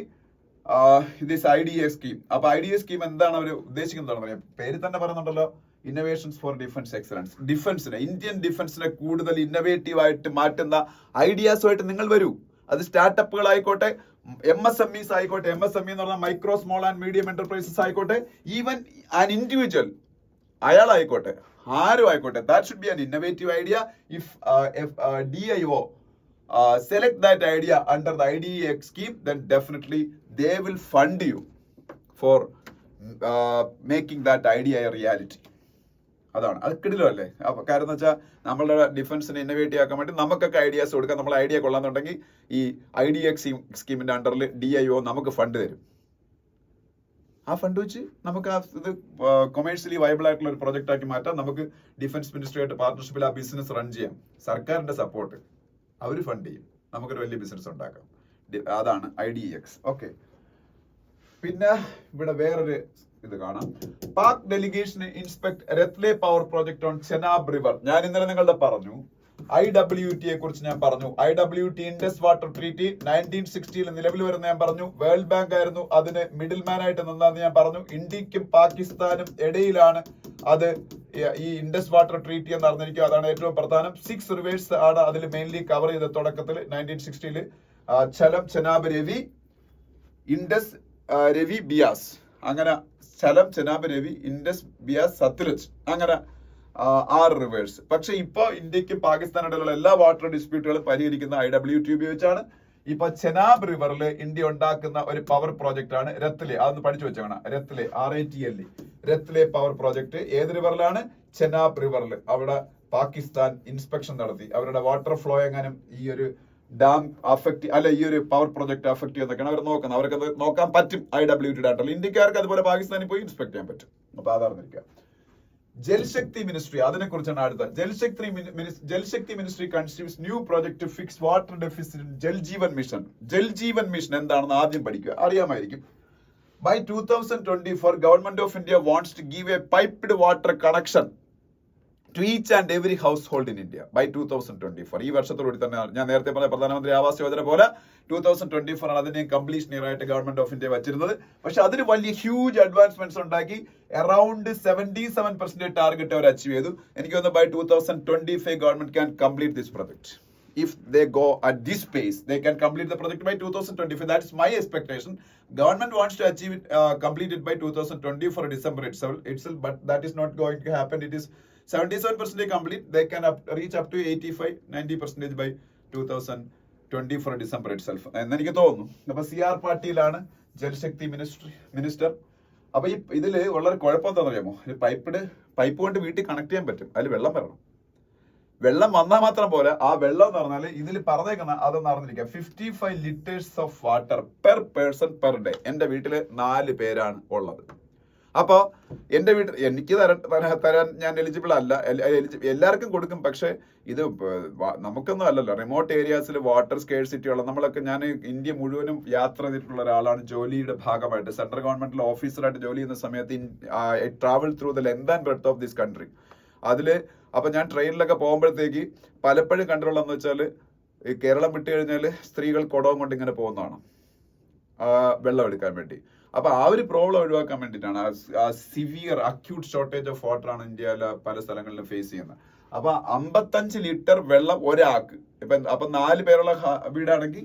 this IDEX scheme. അപ്പൊ IDEX സ്കീം എന്താണ് അവർ ഉദ്ദേശിക്കുന്നതാണെന്ന് പറയാം. പേര് തന്നെ പറയുന്നുണ്ടല്ലോ, ഇന്നവേഷൻസ് ഫോർ ഡിഫൻസ് എക്സലൻസ്. ഡിഫൻസിനെ, ഇന്ത്യൻ ഡിഫൻസിനെ കൂടുതൽ ഇന്നവേറ്റീവ് ആയിട്ട് മാറ്റുന്ന ഐഡിയാസുമായിട്ട് നിങ്ങൾ വരൂ. അത് സ്റ്റാർട്ടപ്പുകളായിക്കോട്ടെ, MSMEs ആയിക്കോട്ടെ. MSME എന്ന് പറഞ്ഞാൽ micro small and medium enterprises ആയിക്കോട്ടെ, ഈവൻ ആൻ ഇൻഡിവിജ്വൽ, അയാളായിക്കോട്ടെ, ആരും ആയിക്കോട്ടെ. That should be an innovative idea. If DIO select that idea under the IDEX scheme, then definitely they will fund you for making that idea a reality. അതാണ്, അത് കിടിലല്ലേ. കാര്യം എന്ന് വെച്ചാൽ നമ്മളുടെ ഡിഫൻസിനെ innovate ആക്കാൻ വേണ്ടി നമുക്കൊക്കെ ഐഡിയാസ് കൊടുക്കാം. നമ്മൾ ഐഡിയ കൊള്ളാന്നുണ്ടെങ്കിൽ ഈ IDEX സ്കീമിന്റെ അണ്ടറിൽ DIO നമുക്ക് ഫണ്ട് തരും. ആ ഫണ്ട് വെച്ച് നമുക്ക് ഇത് കൊമേഴ്ഷ്യലി വയബിൾ ആയിട്ടുള്ള ഒരു പ്രൊജക്ട് ആക്കി മാറ്റാം. നമുക്ക് ഡിഫൻസ് മിനിസ്ട്രിയായിട്ട് പാർട്ണർഷിപ്പിൽ ആ ബിസിനസ് റൺ ചെയ്യാം. സർക്കാരിന്റെ സപ്പോർട്ട് അവർ ഫണ്ട് ചെയ്യും, നമുക്കൊരു വലിയ ബിസിനസ് ഉണ്ടാക്കാം. അതാണ് IDEX. ഓക്കെ, പിന്നെ ഇവിടെ വേറൊരു ഇത് കാണാം. Pak delegation inspect Ratle power project on Chenab river. ഞാൻ ഇന്നലെ നിങ്ങളുടെ പറഞ്ഞു, IWT കുറിച്ച് ഞാൻ പറഞ്ഞു. IWT ഇൻഡസ് വാട്ടർ ട്രീറ്റി 1960 നിലവിൽ വരുന്ന ഞാൻ പറഞ്ഞു. വേൾഡ് ബാങ്ക് ആയിരുന്നു അതിന് മിഡിൽ മാൻ ആയിട്ട് നിന്നാന്ന് ഞാൻ പറഞ്ഞു. ഇന്ത്യക്കും പാകിസ്ഥാനും ഇടയിലാണ് അത് ഈ ഇൻഡസ് വാട്ടർ ട്രീറ്റി എന്ന് അറിഞ്ഞിരിക്കുക. അതാണ് ഏറ്റവും പ്രധാനം. 6 റിവേഴ്സ് ആണ് അതിൽ മെയിൻലി കവർ ചെയ്ത തുടക്കത്തിൽ 1960. ഝലം, ചെനാബ്, രവി, ഇൻഡസ്, രവി, ബിയാസ്. അങ്ങനെ ഝലം, ചെനാബ്, രവി, ഇൻഡസ്, ബിയാസ്, സത്ലജ്, അങ്ങനെ 6 റിവേഴ്സ്. പക്ഷെ ഇപ്പൊ ഇന്ത്യക്കും പാകിസ്ഥാനിടയിലുള്ള എല്ലാ വാട്ടർ ഡിസ്പ്യൂട്ടുകളും പരിഹരിക്കുന്ന IWT ഉപയോഗിച്ചാണ്. ഇപ്പൊ ചെനാബ് റിവറിൽ ഇന്ത്യ ഉണ്ടാക്കുന്ന ഒരു പവർ പ്രോജക്റ്റ് ആണ് രത്ലെ. അതൊന്ന് പഠിച്ചു വെച്ചാണ്. രത്ലെ, RATLE, രത്ലെ പവർ പ്രോജക്ട് ഏത് റിവറിലാണ്? ചെനാബ് റിവറിൽ. അവിടെ പാകിസ്ഥാൻ ഇൻസ്പെക്ഷൻ നടത്തി. അവരുടെ വാട്ടർ ഫ്ലോ എങ്ങാനും ഈ ഒരു ഡാം അഫക്ട് അല്ല ഈ ഒരു പവർ പ്രോജക്ട് അഫക്ട് ചെയ്യുന്നൊക്കെയാണ് അവർ നോക്കുന്നത്. അവർക്ക് അത് നോക്കാൻ പറ്റും IWT ഡാറ്റയിൽ. ഇന്ത്യക്കാർക്ക് അതുപോലെ പാകിസ്ഥാനിൽ പോയി ഇൻസ്പെക്ട് ചെയ്യാൻ പറ്റും. അപ്പൊ അതറിഞ്ഞിരിക്കുക. ജൽശക്തി മിനിസ്ട്രി, അതിനെ കുറിച്ചാണ് അടുത്ത. Jal Shakti ministry കൺസ്റ്റിറ്റ്യൂസ് new project to fix water deficit. Jal Jeevan mission. Jal Jeevan mission എന്താണെന്ന് ആദ്യം പഠിക്കുക, അറിയാമായിരിക്കും. By 2024, Government of India wants to give a piped water connection to each and every household in India by 2024. ഈ വർഷത്തോടുകൂടി തന്നെ ഞാൻ നേരത്തെ പറഞ്ഞ പ്രധാനമന്ത്രി ആവാസ് യോജന പോലെ 2024 ആണ് അതിനെ കംപ്ലീഷൻ ഇയർ ആയിട്ട് ഗവൺമെന്റ് ഓഫ് ഇന്ത്യ വെച്ചിരുന്നത്. പക്ഷെ അതിന് വലിയ ഹ്യൂജ് അഡ്വാൻസ്മെന്റ്സ് ഉണ്ടാക്കി. അറൌണ്ട് 77% ടാർഗറ്റ് അവർ അച്ചീവ് ചെയ്തു. എനിക്ക് തോന്നുന്നു by 2025 government can complete this project. If they go at this pace, they can complete the project by 2025. That is my expectation. Government wants to achieve it, complete it by 2024 December itself, but that is not going to happen. It is 77% complete. They can reach up to 85-90% by 2024 December itself. എന്ന് എനിക്ക് തോന്നുന്നു. അപ്പൊ CR പാട്ടീലാണ് Jal Shakti minister. അപ്പൊ ഈ ഇതില് വളരെ കുഴപ്പം എന്താണെന്ന് അറിയാമോ? പൈപ്പ് കൊണ്ട് വീട്ടിൽ കണക്ട് ചെയ്യാൻ പറ്റും. അതിൽ വെള്ളം വരണം. വെള്ളം വന്നാൽ മാത്രം പോലെ. ആ വെള്ളം എന്ന് പറഞ്ഞാൽ ഇതിൽ പറഞ്ഞേക്കുന്ന അതൊന്ന് അറിഞ്ഞിരിക്കുക, 55 liters of water per person per day. എന്റെ വീട്ടില് 4 പേരാണ് ഉള്ളത്. അപ്പോൾ എൻ്റെ വീട്ടിൽ എനിക്ക് തരാൻ ഞാൻ എലിജിബിൾ അല്ല, എല്ലാവർക്കും കൊടുക്കും. പക്ഷേ ഇത് നമുക്കൊന്നും അല്ലല്ലോ. റിമോട്ട് ഏരിയാസിൽ വാട്ടർ സ്കേഴ്സിറ്റി ഉള്ള നമ്മളൊക്കെ, ഞാൻ ഇന്ത്യ മുഴുവനും യാത്ര ചെയ്തിട്ടുള്ള ഒരാളാണ് ജോലിയുടെ ഭാഗമായിട്ട്. സെൻട്രൽ ഗവൺമെന്റിൽ ഓഫീസറായിട്ട് ജോലി ചെയ്യുന്ന സമയത്ത് travel through the length and breadth of this country. അപ്പൊ ഞാൻ ട്രെയിനിലൊക്കെ പോകുമ്പോഴത്തേക്ക് പലപ്പോഴും കണ്ടിട്ടുള്ളതെന്ന് വെച്ചാൽ, ഈ കേരളം വിട്ട് കഴിഞ്ഞാൽ സ്ത്രീകൾ കുടവും കൊണ്ട് ഇങ്ങനെ പോകുന്നതാണ് വെള്ളം എടുക്കാൻ വേണ്ടി. അപ്പൊ ആ ഒരു പ്രോബ്ലം ഒഴിവാക്കാൻ വേണ്ടിയിട്ടാണ്. Severe acute shortage of water ആണ് ഇന്ത്യയിലെ പല സ്ഥലങ്ങളിലും ഫേസ് ചെയ്യുന്നത്. അപ്പൊ 55 ലിറ്റർ വെള്ളം ഒരാൾക്ക്, അപ്പൊ 4 പേരുള്ള വീടാണെങ്കിൽ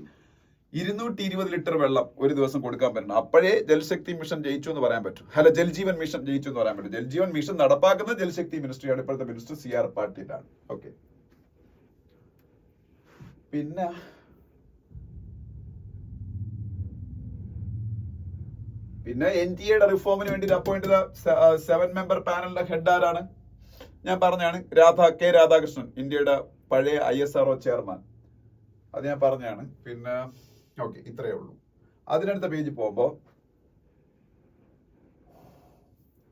220 ലിറ്റർ വെള്ളം ഒരു ദിവസം കൊടുക്കാൻ പറ്റണം. അപ്പോഴേ ജൽശക്തി മിഷൻ ജയിച്ചു എന്ന് പറയാൻ പറ്റും. അല്ല, ജൽജീവൻ മിഷൻ ജയിച്ചു എന്ന് പറയാൻ പറ്റും. ജൽജീവൻ മിഷൻ നടപ്പാക്കുന്ന ജൽശക്തി മിനിസ്ട്രിയാണ്. ഇപ്പോഴത്തെ മിനിസ്റ്റർ CR പാട്ടീലാണ്. ഓക്കെ. പിന്നെ NTA റിഫോമിന് വേണ്ടി അപ്പോയിന്റ് ചെയ്ത 7 മെമ്പർ പാനലിന്റെ ഹെഡ് ആരാണ്? ഞാൻ പറഞ്ഞാണ്, K. രാധാകൃഷ്ണൻ, ഇന്ത്യയുടെ പഴയ ISRO ചെയർമാൻ. അത് ഞാൻ പറഞ്ഞാണ്. പിന്നെ ഓക്കെ, ഇത്രയേ ഉള്ളൂ. അതിനടുത്ത പേജ് പോകുമ്പോ,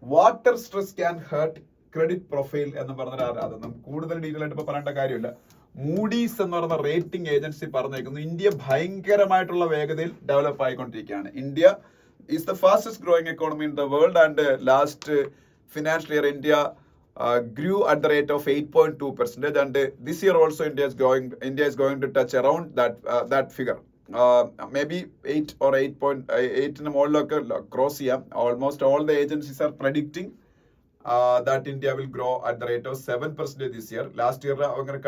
water stress can hurt credit profile എന്ന് പറഞ്ഞാൽ അതൊന്നും കൂടുതൽ ഡീറ്റെയിൽ ആയിട്ട് ഇപ്പൊ പറയേണ്ട കാര്യമില്ല. മൂഡീസ് എന്ന് പറയുന്ന റേറ്റിംഗ് ഏജൻസി പറഞ്ഞേക്കുന്നു ഇന്ത്യ ഭയങ്കരമായിട്ടുള്ള വേഗതയിൽ ഡെവലപ്പ് ആയിക്കൊണ്ടിരിക്കുകയാണ്. India is the fastest growing economy in the world, and last financial year India grew at the rate of 8.2%, and this year also India is going to touch around that figure. Maybe 8 or 8.8 in the cross here. Almost all the agencies are predicting that India will grow at the rate of 7% this year. Last year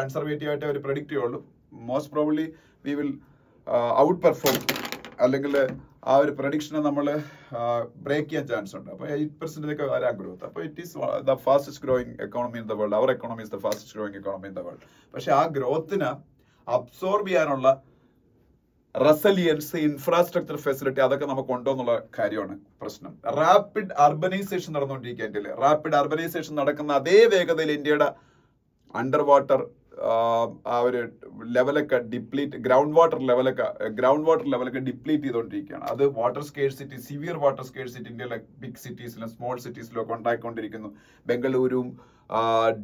conservative ആയിട്ട് predict ചെയ്യുള്ളൂ. Most probably we will outperform, അല്ലെങ്കിൽ ആ ഒരു പ്രഡിക്ഷനെ നമ്മൾ break ചെയ്യാൻ chance ഉണ്ട്. അപ്പോൾ 8% വരാൻ ഗ്രോത്ത്. അപ്പോൾ it is the fastest growing economy in the world. Our economy is the fastest growing economy in the world. പക്ഷെ ആ ഗ്രോത്തിനെ അബ്സോർബ് ചെയ്യാനുള്ള റെസിലിയൻസ്, ഇൻഫ്രാസ്ട്രക്ചർ ഫെസിലിറ്റി, അതൊക്കെ നമുക്ക് ഉണ്ടോ എന്നുള്ള കാര്യമാണ് പ്രശ്നം. റാപ്പിഡ് അർബനൈസേഷൻ നടന്നുകൊണ്ടിരിക്കുക ഇന്ത്യയിൽ. റാപ്പിഡ് അർബനൈസേഷൻ നടക്കുന്ന അതേ വേഗതയിൽ ഇന്ത്യയുടെ അണ്ടർ വാട്ടർ ആ ഒരു ലെവലൊക്കെ ഗ്രൗണ്ട് വാട്ടർ ലെവലൊക്കെ ഡിപ്ലീറ്റ് ചെയ്തുകൊണ്ടിരിക്കുകയാണ്. അത് water scarcity, severe water scarcity ഇന്ത്യയിലെ ബിഗ് സിറ്റീസിലും സ്മോൾ സിറ്റീസിലും ഒക്കെ ഉണ്ടായിക്കൊണ്ടിരിക്കുന്നു. ബംഗളൂരും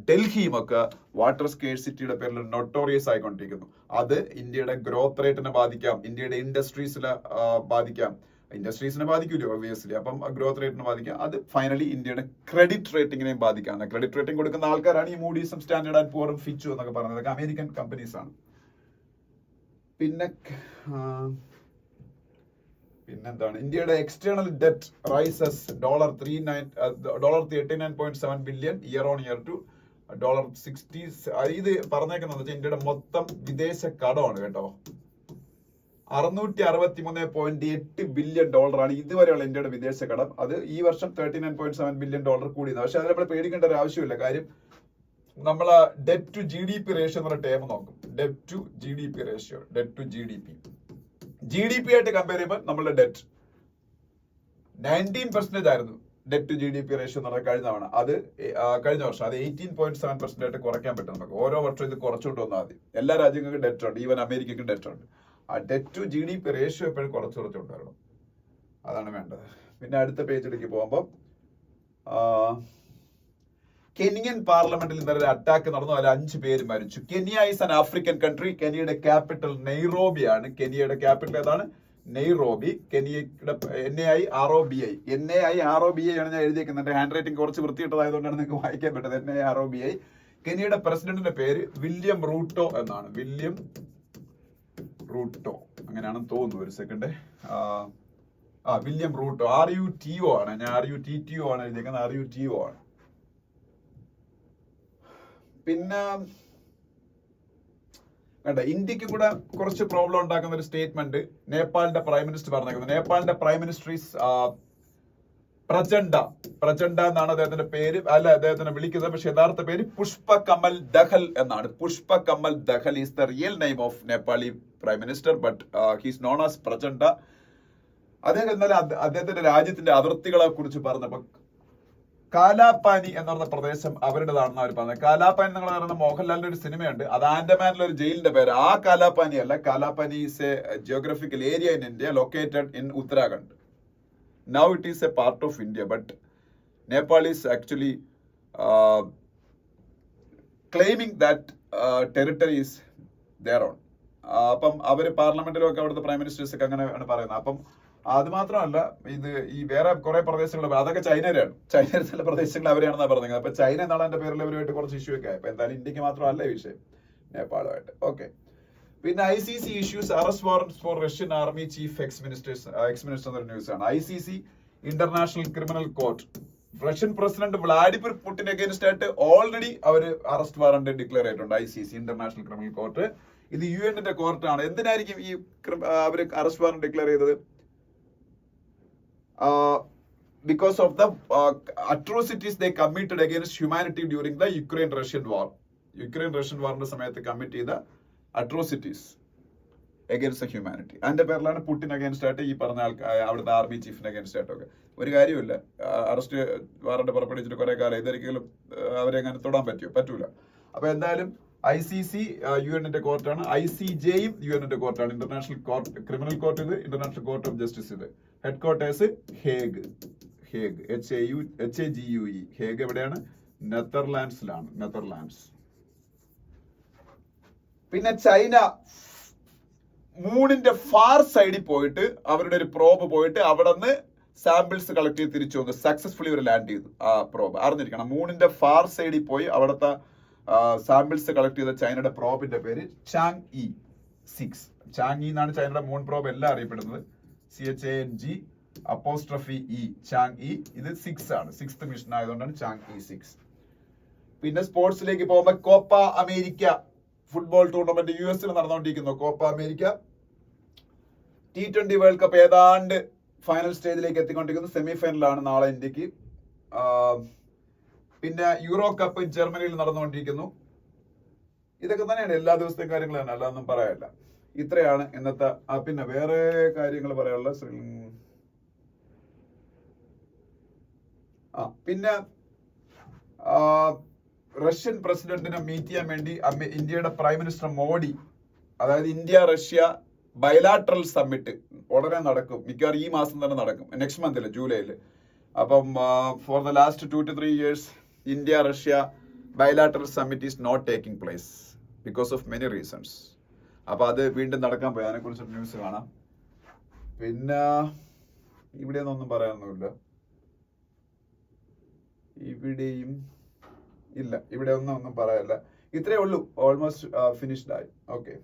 ഡൽഹിയും ഒക്കെ വാട്ടർ സ്കേഴ്സിറ്റിയുടെ പേരിൽ നൊട്ടോറിയസ് ആയിക്കൊണ്ടിരിക്കുന്നു. അത് ഇന്ത്യയുടെ ഗ്രോത്ത് റേറ്റിനെ ബാധിക്കാം, ഇന്ത്യയുടെ ഇൻഡസ്ട്രീസിനെ ബാധിക്കൂല്ലോ ഒബിയസ്ലി. അപ്പം ഗ്രോത്ത് റേറ്റിനെ ബാധിക്കാം. അത് ഫൈനലി ഇന്ത്യയുടെ ക്രെഡിറ്റ് റേറ്റിംഗിനെയും ബാധിക്കാം. ക്രെഡിറ്റ് റേറ്റിംഗ് കൊടുക്കുന്ന ആൾക്കാരാണ് ഈ മൂഡീസും സ്റ്റാൻഡേർഡ് ആൻഡ് പൂറും ഫിച്ചും എന്നൊക്കെ പറയുന്നത്. അതൊക്കെ അമേരിക്കൻ കമ്പനീസ് ആണ്. പിന്നെന്താണ്, ഇന്ത്യയുടെ external debt rises $39.7 billion year on year to $60. ഇത് പറഞ്ഞേക്കുന്നത് ഇന്ത്യയുടെ മൊത്തം വിദേശ കടമാണ് കേട്ടോ. $663.8 ബില്യൺ ആണ് ഇതുവരെയുള്ള ഇന്ത്യയുടെ വിദേശ കടം. അത് ഈ വർഷം $39.7 ബില്യൺ കൂടിയത്. പക്ഷെ അത് നമ്മൾ പേടിക്കേണ്ട ഒരു ആവശ്യമില്ല. കാര്യം നമ്മൾ ഡെറ്റ് ടു GDP റേഷ്യോ എന്ന് പറഞ്ഞ ടേം നോക്കും. Debt to GDP ratio, debt to GDP ആയിട്ട് കമ്പയർ ചെയ്യുമ്പോൾ നമ്മളുടെ ഡെറ്റ് 19% ആയിരുന്നു. ഡെറ്റ് ടു GDP റേഷ്യോ എന്ന് പറഞ്ഞാൽ കഴിഞ്ഞ വർഷം അത് 18.7% ആയിട്ട് കുറയ്ക്കാൻ പറ്റും നമുക്ക്. ഓരോ വർഷം ഇത് കുറച്ചുകൊണ്ട് വന്നാൽ മതി. എല്ലാ രാജ്യങ്ങൾക്കും ഡെറ്റ് ഉണ്ട്, ഈവൻ അമേരിക്കയ്ക്കും ഡെറ്റ് ഉണ്ട്. ആ ഡെറ്റ് ടു GDP റേഷ്യോ എപ്പോഴും കുറച്ചുകൊണ്ടുവരണം. അതാണ് വേണ്ടത്. പിന്നെ അടുത്ത പേജിലേക്ക് പോകുമ്പോൾ, കെനിയൻ പാർലമെന്റിൽ ഇന്നലെ ഒരു അറ്റാക്ക് നടന്നു. അതിൽ 5 പേര് മരിച്ചു. Kenya is an African country. കെനിയയുടെ ക്യാപിറ്റൽ നെയ്റോബിയാണ്. കെനിയയുടെ ക്യാപിറ്റൽ ഏതാണ്? നെയ്റോബി. കെനിയയുടെ NAIROBI ആണ് ഞാൻ എഴുതിയേക്കുന്നത്. എന്റെ ഹാൻഡ് റൈറ്റിംഗ് കുറച്ച് വൃത്തിയിട്ടതായതുകൊണ്ടാണ് നിങ്ങൾക്ക് വായിക്കാൻ പറ്റുന്നത്. NAIROBI. കെനിയയുടെ പ്രസിഡന്റിന്റെ പേര് വില്യം റൂട്ടോ എന്നാണ്. വില്യം റൂട്ടോ അങ്ങനെയാണെന്ന് തോന്നുന്നു. ഒരു സെക്കൻഡ്. William Ruto. RUTO ആണ്. ഞാൻ RUTTO ആണ് എഴുതിയേക്കുന്നത്. RUTO ആണ്. പിന്നെ ഇന്ത്യക്ക് കൂടെ കുറച്ച് പ്രോബ്ലം ഉണ്ടാക്കുന്ന ഒരു സ്റ്റേറ്റ്മെന്റ് നേപ്പാളിന്റെ പ്രൈം മിനിസ്റ്റർ പറഞ്ഞേക്കുന്നത്. നേപ്പാളിന്റെ പ്രൈം മിനിസ്റ്റർ ഈസ് പ്രചണ്ഡ എന്നാണ് അദ്ദേഹത്തിന്റെ പേര്. അല്ല, അദ്ദേഹത്തിനെ വിളിക്കുന്നത്. പക്ഷെ യഥാർത്ഥ പേര് പുഷ്പ കമൽ ദഹൽ എന്നാണ്. Pushpa Kamal Dahal is the real name of Nepali prime minister, but he's known as Prachanda. അദ്ദേഹം ഇന്നലെ അദ്ദേഹത്തിന്റെ രാജ്യത്തിന്റെ അതിർത്തികളെ കുറിച്ച് പറഞ്ഞപ്പോ കാലാപാനി എന്ന് പറഞ്ഞ പ്രദേശം അവരുടേതാണെന്ന് അവർ പറഞ്ഞത്. കാലാപാനി നിങ്ങൾ പറയുന്ന മോഹൻലാലിന്റെ ഒരു സിനിമയുണ്ട്. അത് ആൻഡമാനിലെ ഒരു ജയിലിന്റെ പേര്. ആ കാലാപാനി അല്ല. Kalapani is A geographical area in India, located in Uttarakhand. Now it is a part of India, but Nepal is actually claiming that territory is their own. അപ്പം അവർ പാർലമെന്റിലും ഒക്കെ അവിടുത്തെ പ്രൈം മിനിസ്റ്റേഴ്സ് ഒക്കെ അങ്ങനെയാണ് പറയുന്നത്. അപ്പം അത് മാത്രമല്ല, ഇത് ഈ വേറെ കുറെ പ്രദേശങ്ങൾ അതൊക്കെ ചൈനയിലാണ്. ചൈനയിലെ ചില പ്രദേശങ്ങൾ അവരെയാണെന്നാണ് പറഞ്ഞത്. അപ്പൊ ചൈന എന്നാണ് എന്റെ പേരിൽ അവരുമായിട്ട് കുറച്ച് ഇഷ്യൂ ഒക്കെ ആയി. അപ്പൊ എന്തായാലും ഇന്ത്യക്ക് മാത്രമല്ല ഈ വിഷയം, നേപ്പാളുമായിട്ട്. ഓക്കെ. പിന്നെ ICC issues arrest warrants for Russian army chief ex minister എന്നൊരു ന്യൂസ് ആണ്. ICC international criminal court Russian president Vladimir Putin against ആയിട്ട് ഓൾറെഡി അവർ അറസ്റ്റ് വാറന്റ് ഡിക്ലെയർ ചെയ്തിട്ടുണ്ട്. ICC international criminal court. ഇത് UN കോർട്ടാണ്. എന്തിനായിരിക്കും ഈ അവർ അറസ്റ്റ് വാറന്റ് ഡിക്ലെയർ ചെയ്തത്? Because of the atrocities they committed against humanity during the Ukraine-Russian war. Ukraine-Russian warന്റെ സമയത്ത് കമ്മിറ്റ് ചെയ്ത അട്രോസിറ്റീസ് അഗേൻസ്റ്റ് ദ ഹ്യൂമാനിറ്റി. അതിന്റെ പേരിലാണ് പുടിൻ അഗേൻസ്റ്റ് ആയിട്ട് ഈ പറഞ്ഞ അവിടുത്തെ ആർമി ചീഫിന് അഗേൻസ്റ്റ് ആയിട്ടൊക്കെ. ഒരു കാര്യമില്ല, അറസ്റ്റ് വാറന്റ് പുറപ്പെടുവിച്ചിട്ട് കുറെ കാലം ഇതൊരിക്കലും അവരെ അങ്ങനെ തൊടാൻ പറ്റൂല. അപ്പൊ എന്തായാലും ICC UN കോർട്ടാണ്. ICJയും UN കോർട്ടാണ്. ഇന്റർനാഷണൽ കോർട്ട് ക്രിമിനൽ കോർട്ട് ഇത്, ഇന്റർനാഷണൽ കോർട്ട് ഓഫ് ജസ്റ്റിസ് ഇത്. Headquarters Hague, HAGUE. Hague എവിടെയാണ്? നെതർലാൻഡ്സിലാണ്. നെതർലാൻഡ്സ്. പിന്നെ ചൈന മൂണിന്റെ ഫാർ സൈഡിൽ പോയിട്ട് അവരുടെ ഒരു പ്രോബ് പോയിട്ട് അവിടെ നിന്ന് സാമ്പിൾസ് കളക്ട് ചെയ്ത് തിരിച്ചു വന്നു. സക്സസ്ഫുള്ളി ഇവർ ലാൻഡ് ചെയ്തു. ആ പ്രോബ് അറിഞ്ഞിരിക്കണം. മൂണിന്റെ ഫാർ സൈഡിൽ പോയി അവിടുത്തെ സാമ്പിൾസ് കളക്ട് ചെയ്ത ചൈനയുടെ പ്രോബിന്റെ പേര് Chang'e-6. Chang'e എന്നാണ് ചൈനയുടെ മൂൺ പ്രോബ് എല്ലാം അറിയപ്പെടുന്നത്. CHANG''E Chang'e. ഇത് 6 ആണ്. 6th മിഷൻ ആയതുകൊണ്ടാണ് Chang'e-6. പിന്നെ സ്പോർട്സിലേക്ക് പോകുമ്പോൾ Copa America football tournament US നടന്നുകൊണ്ടിരിക്കുന്നു. Copa America T20 world cup ഏതാണ്ട് ഫൈനൽ സ്റ്റേജിലേക്ക് എത്തിക്കൊണ്ടിരിക്കുന്നു. സെമി ഫൈനലാണ് നാളെ ഇന്ത്യക്ക്. പിന്നെ യൂറോ കപ്പ് ജർമ്മനിയിൽ നടന്നുകൊണ്ടിരിക്കുന്നു. ഇതൊക്കെ തന്നെയാണ് എല്ലാ ദിവസത്തെ കാര്യങ്ങൾ തന്നെ, അല്ലാതൊന്നും പറയാനില്ല. ഇത്രയാണ് ഇന്നത്തെ. പിന്നെ വേറെ കാര്യങ്ങൾ പറയാനുള്ള പിന്നെ റഷ്യൻ പ്രസിഡന്റിനെ മീറ്റ് ചെയ്യാൻ വേണ്ടി ഇന്ത്യയുടെ പ്രൈം മിനിസ്റ്റർ മോഡി, അതായത് ഇന്ത്യ റഷ്യ ബയലാട്രൽ സമ്മിറ്റ് ഉടനെ നടക്കും. മിക്കവാറും ഈ മാസം തന്നെ നടക്കും, നെക്സ്റ്റ് മന്തിൽ ജൂലൈയിൽ. അപ്പം for the last 2 to 3 years India Russia bilateral summit is not taking place because of many reasons. അപ്പൊ അത് വീണ്ടും നടക്കാൻ പോയി. അതിനെക്കുറിച്ച് ന്യൂസ് കാണാം. പിന്നെ ഇവിടെ ഒന്നും പറയാനൊന്നുമില്ല. ഇവിടെയും ഇല്ല, ഇവിടെ ഒന്നും പറയാനില്ല. ഇത്രയേ ഉള്ളൂ. ഓൾമോസ്റ്റ് ഫിനിഷ്ഡ് ആയി. ഓക്കെ.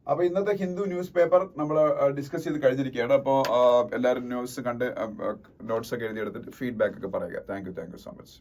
അപ്പൊ ഇന്നത്തെ ഹിന്ദു ന്യൂസ് പേപ്പർ നമ്മൾ ഡിസ്കസ് ചെയ്ത് കഴിഞ്ഞിരിക്കുകയാണ്. അപ്പോൾ എല്ലാവരും ന്യൂസ് കണ്ട് നോട്ട്സ് ഒക്കെ എഴുതിയെടുത്തിട്ട് ഫീഡ്ബാക്ക് ഒക്കെ പറയുക. Thank you so much.